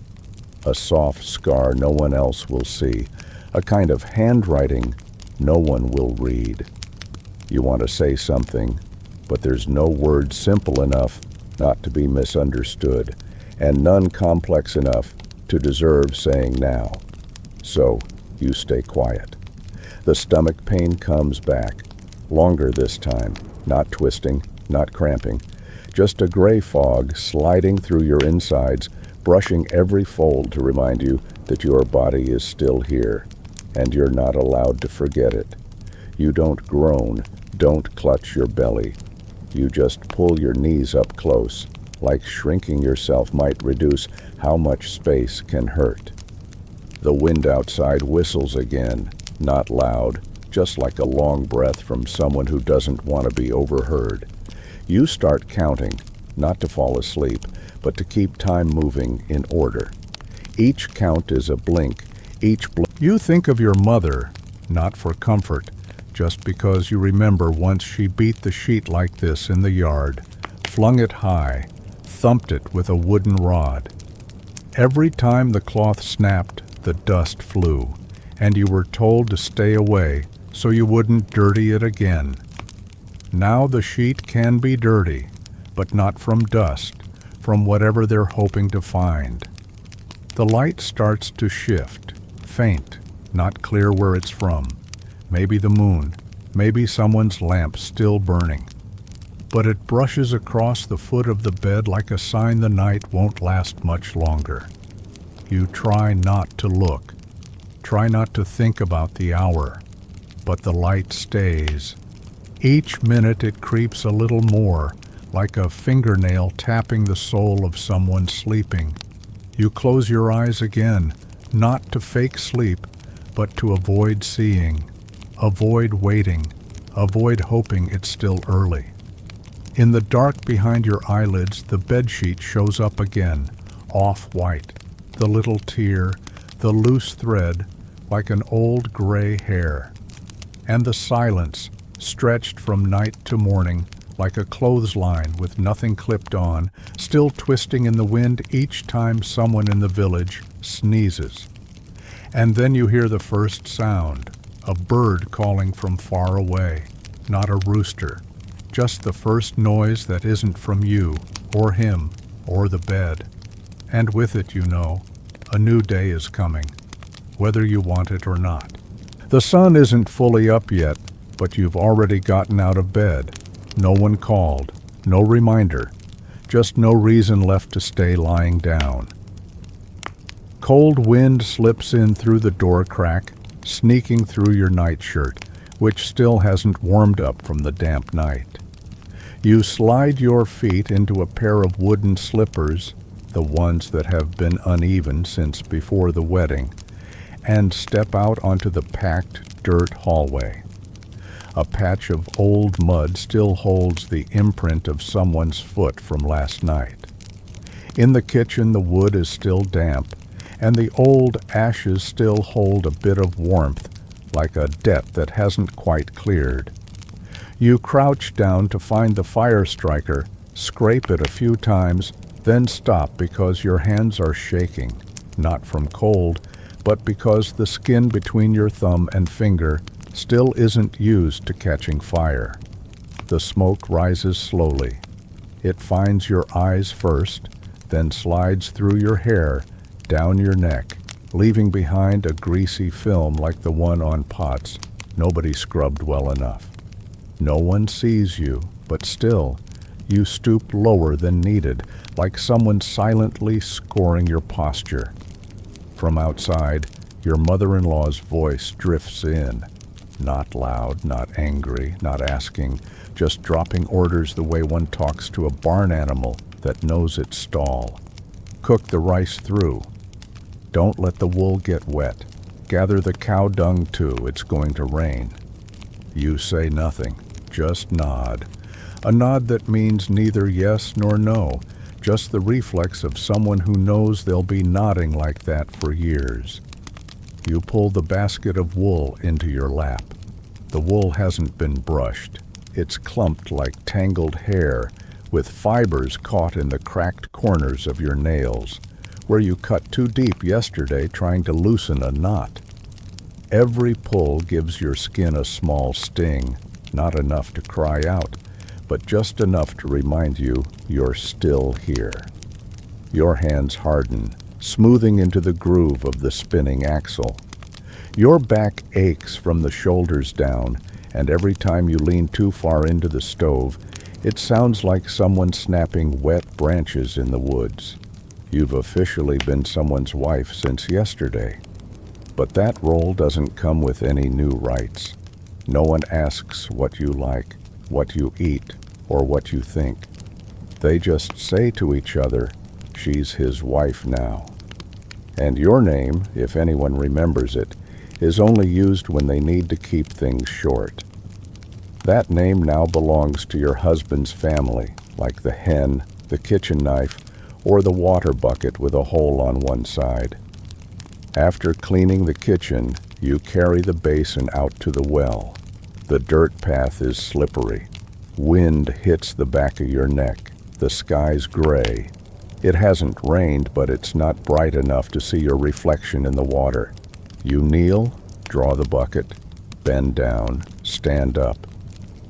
A soft scar no one else will see, a kind of handwriting no one will read. You want to say something, but there's no word simple enough not to be misunderstood, and none complex enough to deserve saying now. So you stay quiet. The stomach pain comes back, longer this time, not twisting, not cramping, just a gray fog sliding through your insides, brushing every fold to remind you that your body is still here, and you're not allowed to forget it. You don't groan, don't clutch your belly. You just pull your knees up close, like shrinking yourself might reduce how much space can hurt. The wind outside whistles again, not loud, just like a long breath from someone who doesn't want to be overheard. You start counting, not to fall asleep, but to keep time moving in order. Each count is a blink, You think of your mother, not for comfort, just because you remember once she beat the sheet like this in the yard, flung it high, thumped it with a wooden rod. Every time the cloth snapped, the dust flew, and you were told to stay away so you wouldn't dirty it again. Now the sheet can be dirty, but not from dust, from whatever they're hoping to find. The light starts to shift, faint, not clear where it's from. Maybe the moon, maybe someone's lamp still burning. But it brushes across the foot of the bed like a sign the night won't last much longer. You try not to look. Try not to think about the hour. But the light stays. Each minute it creeps a little more, like a fingernail tapping the soul of someone sleeping. You close your eyes again, not to fake sleep, but to avoid seeing, avoid waiting, avoid hoping it's still early. In the dark behind your eyelids, the bedsheet shows up again, off-white, the little tear, the loose thread, like an old gray hair. And the silence, stretched from night to morning, like a clothesline with nothing clipped on, still twisting in the wind each time someone in the village sneezes. And then you hear the first sound, a bird calling from far away, not a rooster, just the first noise that isn't from you, or him, or the bed. And with it, you know, a new day is coming, whether you want it or not. The sun isn't fully up yet, but you've already gotten out of bed. No one called, no reminder, just no reason left to stay lying down. Cold wind slips in through the door crack, sneaking through your nightshirt, which still hasn't warmed up from the damp night. You slide your feet into a pair of wooden slippers, the ones that have been uneven since before the wedding, and step out onto the packed dirt hallway. A patch of old mud still holds the imprint of someone's foot from last night. In the kitchen, the wood is still damp, and the old ashes still hold a bit of warmth, like a debt that hasn't quite cleared. You crouch down to find the fire striker, scrape it a few times, then stop because your hands are shaking, not from cold, but because the skin between your thumb and finger still isn't used to catching fire. The smoke rises slowly. It finds your eyes first, then slides through your hair, down your neck, leaving behind a greasy film like the one on pots nobody scrubbed well enough. No one sees you, but still, you stoop lower than needed, like someone silently scoring your posture. From outside, your mother-in-law's voice drifts in. Not loud, not angry, not asking, just dropping orders the way one talks to a barn animal that knows its stall. Cook the rice through. Don't let the wool get wet. Gather the cow dung too, it's going to rain. You say nothing, just nod. A nod that means neither yes nor no, just the reflex of someone who knows they'll be nodding like that for years. You pull the basket of wool into your lap. The wool hasn't been brushed. It's clumped like tangled hair, with fibers caught in the cracked corners of your nails, where you cut too deep yesterday trying to loosen a knot. Every pull gives your skin a small sting, not enough to cry out, but just enough to remind you you're still here. Your hands harden, smoothing into the groove of the spinning axle. Your back aches from the shoulders down, and every time you lean too far into the stove, it sounds like someone snapping wet branches in the woods. You've officially been someone's wife since yesterday. But that role doesn't come with any new rights. No one asks what you like, what you eat, or what you think. They just say to each other, "She's his wife now." And your name, if anyone remembers it, is only used when they need to keep things short. That name now belongs to your husband's family, like the hen, the kitchen knife, or the water bucket with a hole on one side. After cleaning the kitchen, you carry the basin out to the well. The dirt path is slippery. Wind hits the back of your neck. The sky's gray. It hasn't rained, but it's not bright enough to see your reflection in the water. You kneel, draw the bucket, bend down, stand up.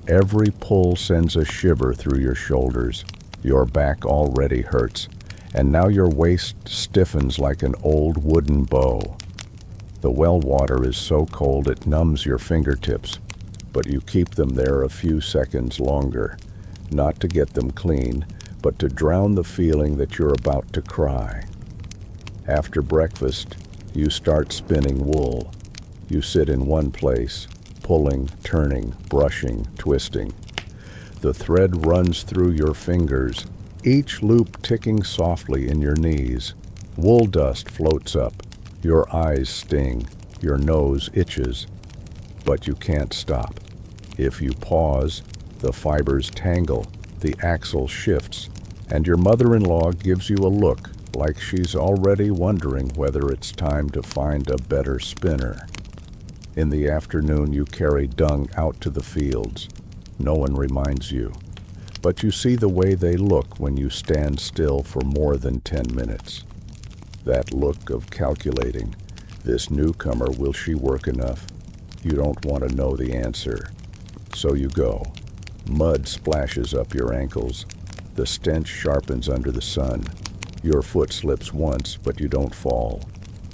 Every pull sends a shiver through your shoulders. Your back already hurts, and now your waist stiffens like an old wooden bow. The well water is so cold it numbs your fingertips, but you keep them there a few seconds longer, not to get them clean, but to drown the feeling that you're about to cry. After breakfast, you start spinning wool. You sit in one place, pulling, turning, brushing, twisting. The thread runs through your fingers, each loop ticking softly in your knees. Wool dust floats up. Your eyes sting. Your nose itches. But you can't stop. If you pause, the fibers tangle, the axle shifts, and your mother-in-law gives you a look like she's already wondering whether it's time to find a better spinner. In the afternoon, you carry dung out to the fields. No one reminds you, but you see the way they look when you stand still for more than 10 minutes. That look of calculating, this newcomer, will she work enough? You don't want to know the answer. So you go. Mud splashes up your ankles. The stench sharpens under the sun. Your foot slips once, but you don't fall.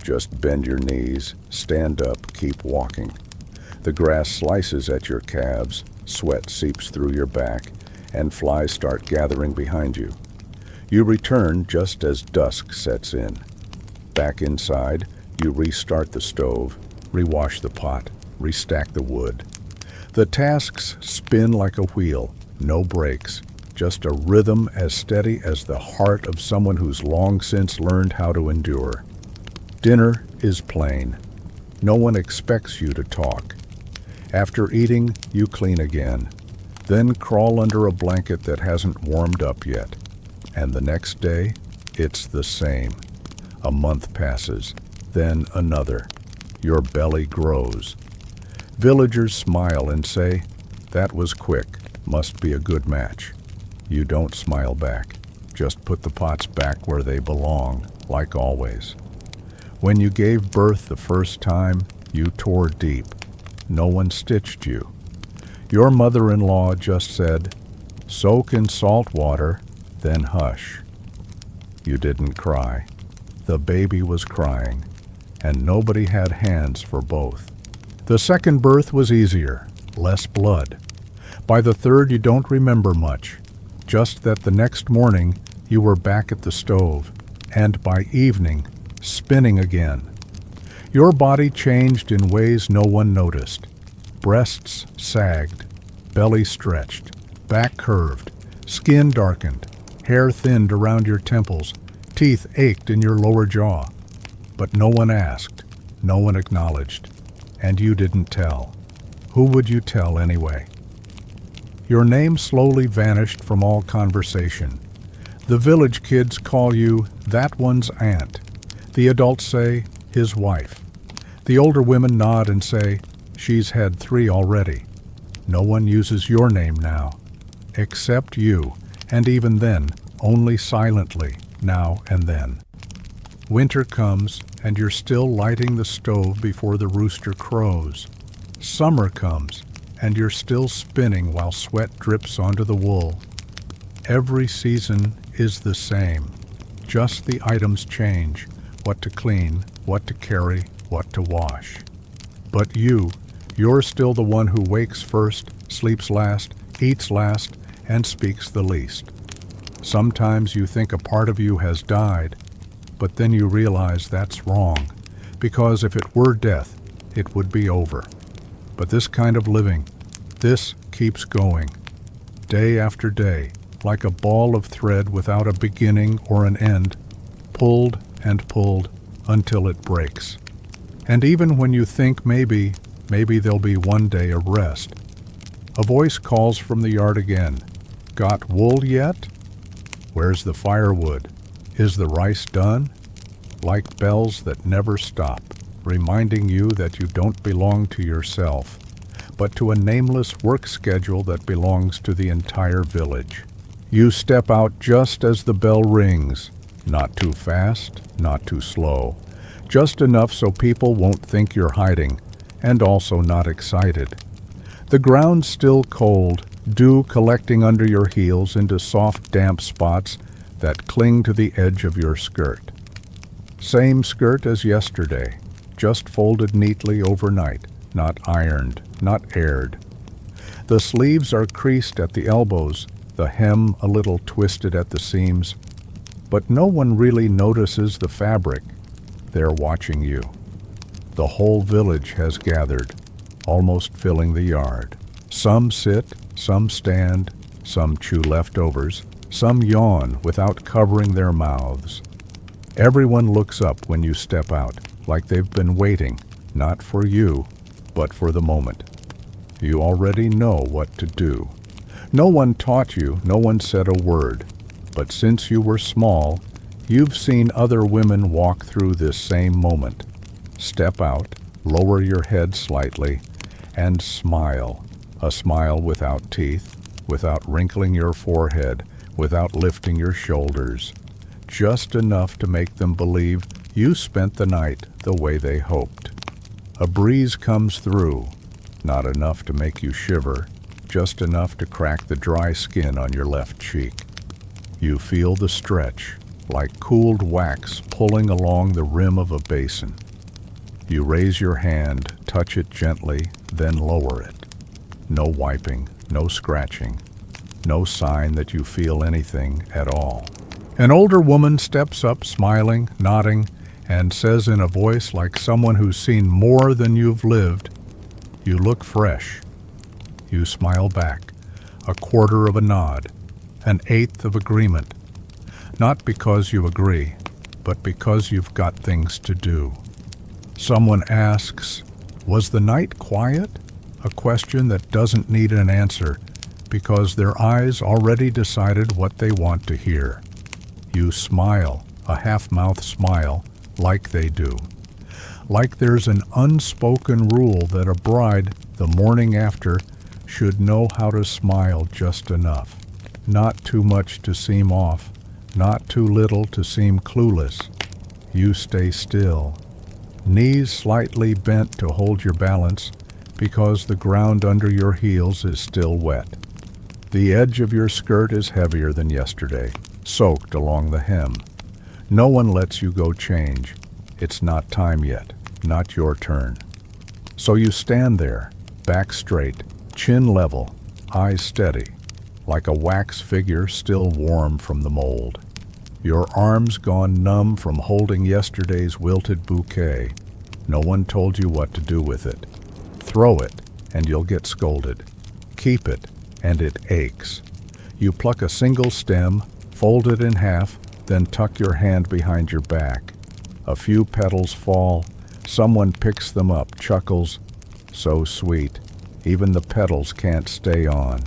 Just bend your knees, stand up, keep walking. The grass slices at your calves, sweat seeps through your back, and flies start gathering behind you. You return just as dusk sets in. Back inside, you restart the stove, rewash the pot, restack the wood. The tasks spin like a wheel, no breaks, just a rhythm as steady as the heart of someone who's long since learned how to endure. Dinner is plain. No one expects you to talk. After eating, you clean again, then crawl under a blanket that hasn't warmed up yet. And the next day, it's the same. A month passes, then another. Your belly grows. Villagers smile and say, "That was quick, must be a good match." You don't smile back, just put the pots back where they belong, like always. When you gave birth the first time, you tore deep. No one stitched you. Your mother-in-law just said, "Soak in salt water, then hush." You didn't cry. The baby was crying, and nobody had hands for both. The second birth was easier, less blood. By the third, you don't remember much, just that the next morning you were back at the stove, and by evening, spinning again. Your body changed in ways no one noticed. Breasts sagged, belly stretched, back curved, skin darkened, hair thinned around your temples, teeth ached in your lower jaw. But no one asked, no one acknowledged, and you didn't tell. Who would you tell anyway? Your name slowly vanished from all conversation. The village kids call you "that one's aunt." The adults say, "his wife." The older women nod and say, "She's had 3 already." No one uses your name now, except you, and even then, only silently, now and then. Winter comes, and you're still lighting the stove before the rooster crows. Summer comes, and you're still spinning while sweat drips onto the wool. Every season is the same, just the items change, what to clean, what to carry, what to wash. But you're still the one who wakes first, sleeps last, eats last, and speaks the least. Sometimes you think a part of you has died, but then you realize that's wrong, because if it were death, it would be over. But this kind of living, this keeps going, day after day, like a ball of thread without a beginning or an end, pulled and pulled until it breaks. And even when you think maybe there'll be one day of rest, a voice calls from the yard again. "Got wool yet? Where's the firewood? Is the rice done?" Like bells that never stop, reminding you that you don't belong to yourself, but to a nameless work schedule that belongs to the entire village. You step out just as the bell rings, not too fast, not too slow, just enough so people won't think you're hiding, and also not excited. The ground's still cold, dew collecting under your heels into soft, damp spots that cling to the edge of your skirt. Same skirt as yesterday, just folded neatly overnight, not ironed, not aired. The sleeves are creased at the elbows, the hem a little twisted at the seams, but no one really notices the fabric they're watching you. The whole village has gathered, almost filling the yard. Some sit, some stand, some chew leftovers, some yawn without covering their mouths. Everyone looks up when you step out, like they've been waiting, not for you, but for the moment. You already know what to do. No one taught you, no one said a word, but since you were small, you've seen other women walk through this same moment. Step out, lower your head slightly, and smile. A smile without teeth, without wrinkling your forehead, without lifting your shoulders. Just enough to make them believe you spent the night the way they hoped. A breeze comes through, not enough to make you shiver, just enough to crack the dry skin on your left cheek. You feel the stretch, like cooled wax pulling along the rim of a basin. You raise your hand, touch it gently, then lower it. No wiping, no scratching, no sign that you feel anything at all. An older woman steps up, smiling, nodding, and says in a voice like someone who's seen more than you've lived, "You look fresh." You smile back, a quarter of a nod, an eighth of agreement. Not because you agree, but because you've got things to do. Someone asks, "Was the night quiet?" A question that doesn't need an answer because their eyes already decided what they want to hear. You smile, a half-mouth smile, like they do. Like there's an unspoken rule that a bride, the morning after, should know how to smile just enough. Not too much to seem off, not too little to seem clueless. You stay still, knees slightly bent to hold your balance because the ground under your heels is still wet. The edge of your skirt is heavier than yesterday, soaked along the hem. No one lets you go change. It's not time yet, not your turn. So you stand there, back straight, chin level, eyes steady, like a wax figure still warm from the mold. Your arms gone numb from holding yesterday's wilted bouquet. No one told you what to do with it. Throw it, and you'll get scolded. Keep it, and it aches. You pluck a single stem, fold it in half, then tuck your hand behind your back. A few petals fall. Someone picks them up, chuckles. So sweet. Even the petals can't stay on.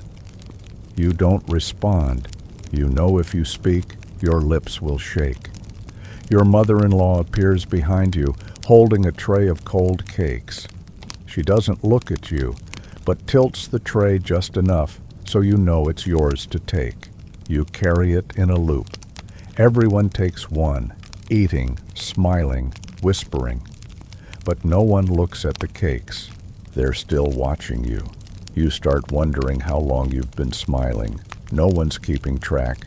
You don't respond. You know if you speak, your lips will shake. Your mother-in-law appears behind you, holding a tray of cold cakes. She doesn't look at you, but tilts the tray just enough so you know it's yours to take. You carry it in a loop. Everyone takes one, eating, smiling, whispering. But no one looks at the cakes. They're still watching you. You start wondering how long you've been smiling. No one's keeping track,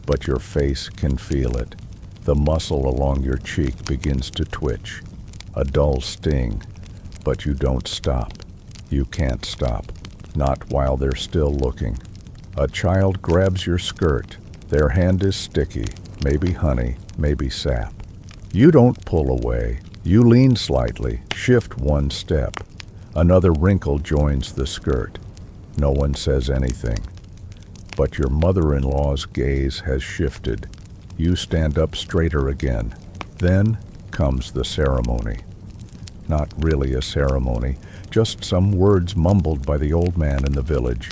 but your face can feel it. The muscle along your cheek begins to twitch. A dull sting, but you don't stop. You can't stop, not while they're still looking. A child grabs your skirt. Their hand is sticky, maybe honey, maybe sap. You don't pull away. You lean slightly, shift one step. Another wrinkle joins the skirt. No one says anything. But your mother-in-law's gaze has shifted. You stand up straighter again. Then comes the ceremony. Not really a ceremony, just some words mumbled by the old man in the village.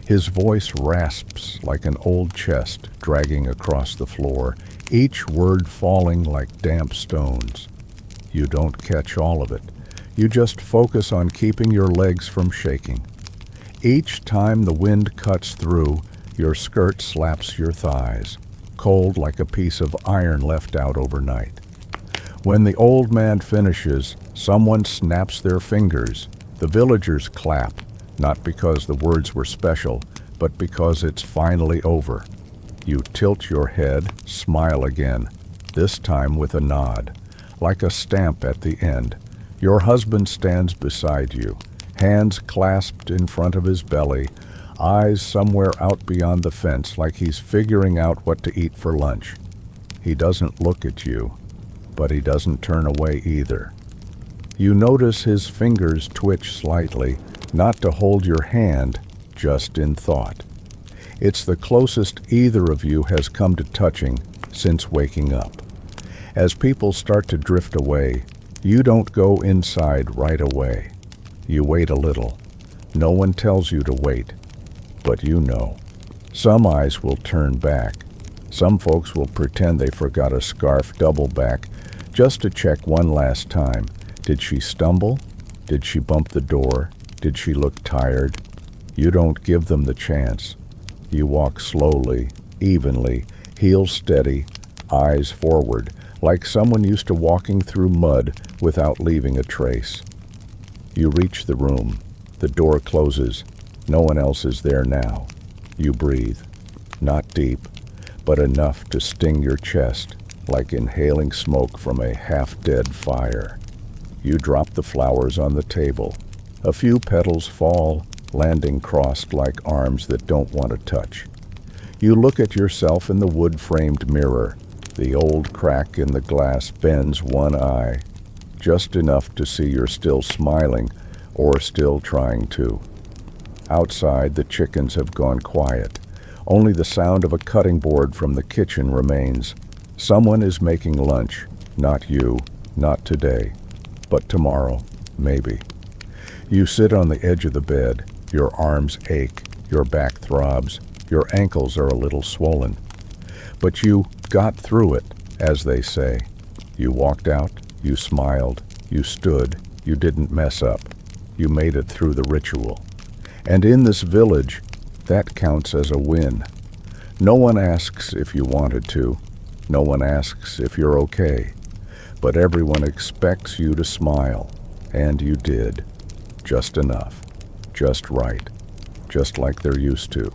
His voice rasps like an old chest dragging across the floor, each word falling like damp stones. You don't catch all of it. You just focus on keeping your legs from shaking. Each time the wind cuts through, your skirt slaps your thighs, cold like a piece of iron left out overnight. When the old man finishes, someone snaps their fingers. The villagers clap, not because the words were special, but because it's finally over. You tilt your head, smile again, this time with a nod, like a stamp at the end. Your husband stands beside you, hands clasped in front of his belly, eyes somewhere out beyond the fence like he's figuring out what to eat for lunch. He doesn't look at you. but he doesn't turn away either. You notice his fingers twitch slightly, not to hold your hand, just in thought. It's the closest either of you has come to touching since waking up. As people start to drift away, you don't go inside right away. You wait a little. No one tells you to wait, but you know. Some eyes will turn back. Some folks will pretend they forgot a scarf double back just to check one last time. Did she stumble? Did she bump the door? Did she look tired? You don't give them the chance. You walk slowly, evenly, heels steady, eyes forward, like someone used to walking through mud without leaving a trace. You reach the room. The door closes. No one else is there now. You breathe. Not deep, but enough to sting your chest, like inhaling smoke from a half-dead fire. You drop the flowers on the table. A few petals fall, landing crossed like arms that don't want to touch. You look at yourself in the wood-framed mirror. The old crack in the glass bends one eye, just enough to see you're still smiling or still trying to. Outside, the chickens have gone quiet. Only the sound of a cutting board from the kitchen remains. Someone is making lunch. Not you, not today, but tomorrow, maybe. You sit on the edge of the bed. Your arms ache, your back throbs, your ankles are a little swollen. But you got through it, as they say. You walked out, you smiled, you stood, you didn't mess up. You made it through the ritual. And in this village, that counts as a win. No one asks if you wanted to. No one asks if you're okay. But everyone expects you to smile. And you did. Just enough. Just right. Just like they're used to.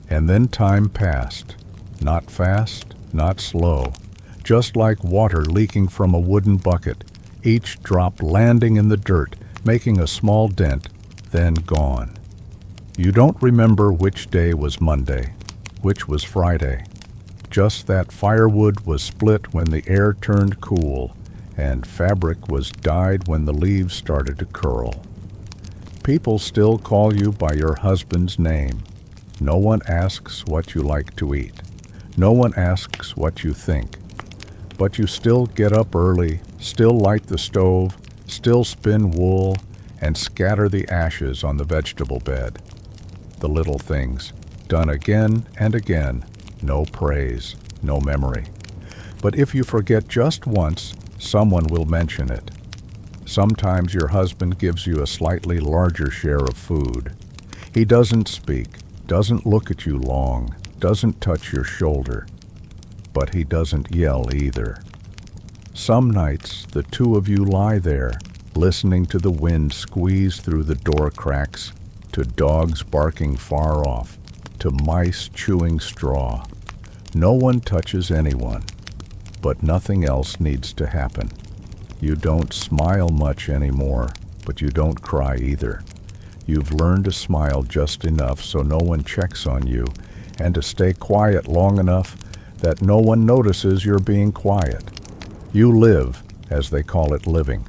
And then time passed. Not fast, not slow. Just like water leaking from a wooden bucket. Each drop landing in the dirt, making a small dent, then gone. You don't remember which day was Monday, which was Friday. Just that firewood was split when the air turned cool, and fabric was dyed when the leaves started to curl. People still call you by your husband's name. No one asks what you like to eat. No one asks what you think. But you still get up early, still light the stove, still spin wool, and scatter the ashes on the vegetable bed. The little things, done again and again, no praise, no memory. But if you forget just once, someone will mention it. Sometimes your husband gives you a slightly larger share of food. He doesn't speak, doesn't look at you long, doesn't touch your shoulder. But he doesn't yell either. Some nights, the two of you lie there, listening to the wind squeeze through the door cracks, to dogs barking far off, to mice chewing straw. No one touches anyone, but nothing else needs to happen. You don't smile much anymore, but you don't cry either. You've learned to smile just enough so no one checks on you, and to stay quiet long enough that no one notices you're being quiet. You live, as they call it, living.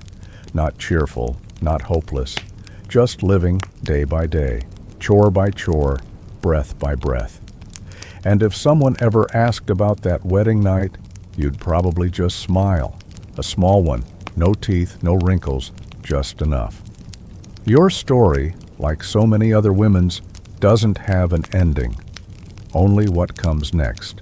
Not cheerful, not hopeless, just living day by day, chore by chore, breath by breath. And if someone ever asked about that wedding night, you'd probably just smile. A small one, no teeth, no wrinkles, just enough. Your story, like so many other women's, doesn't have an ending, only what comes next.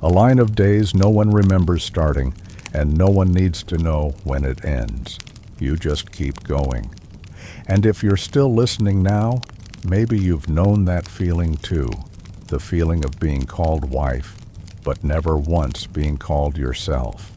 A line of days no one remembers starting, and no one needs to know when it ends. You just keep going. And if you're still listening now, maybe you've known that feeling too, the feeling of being called wife, but never once being called yourself.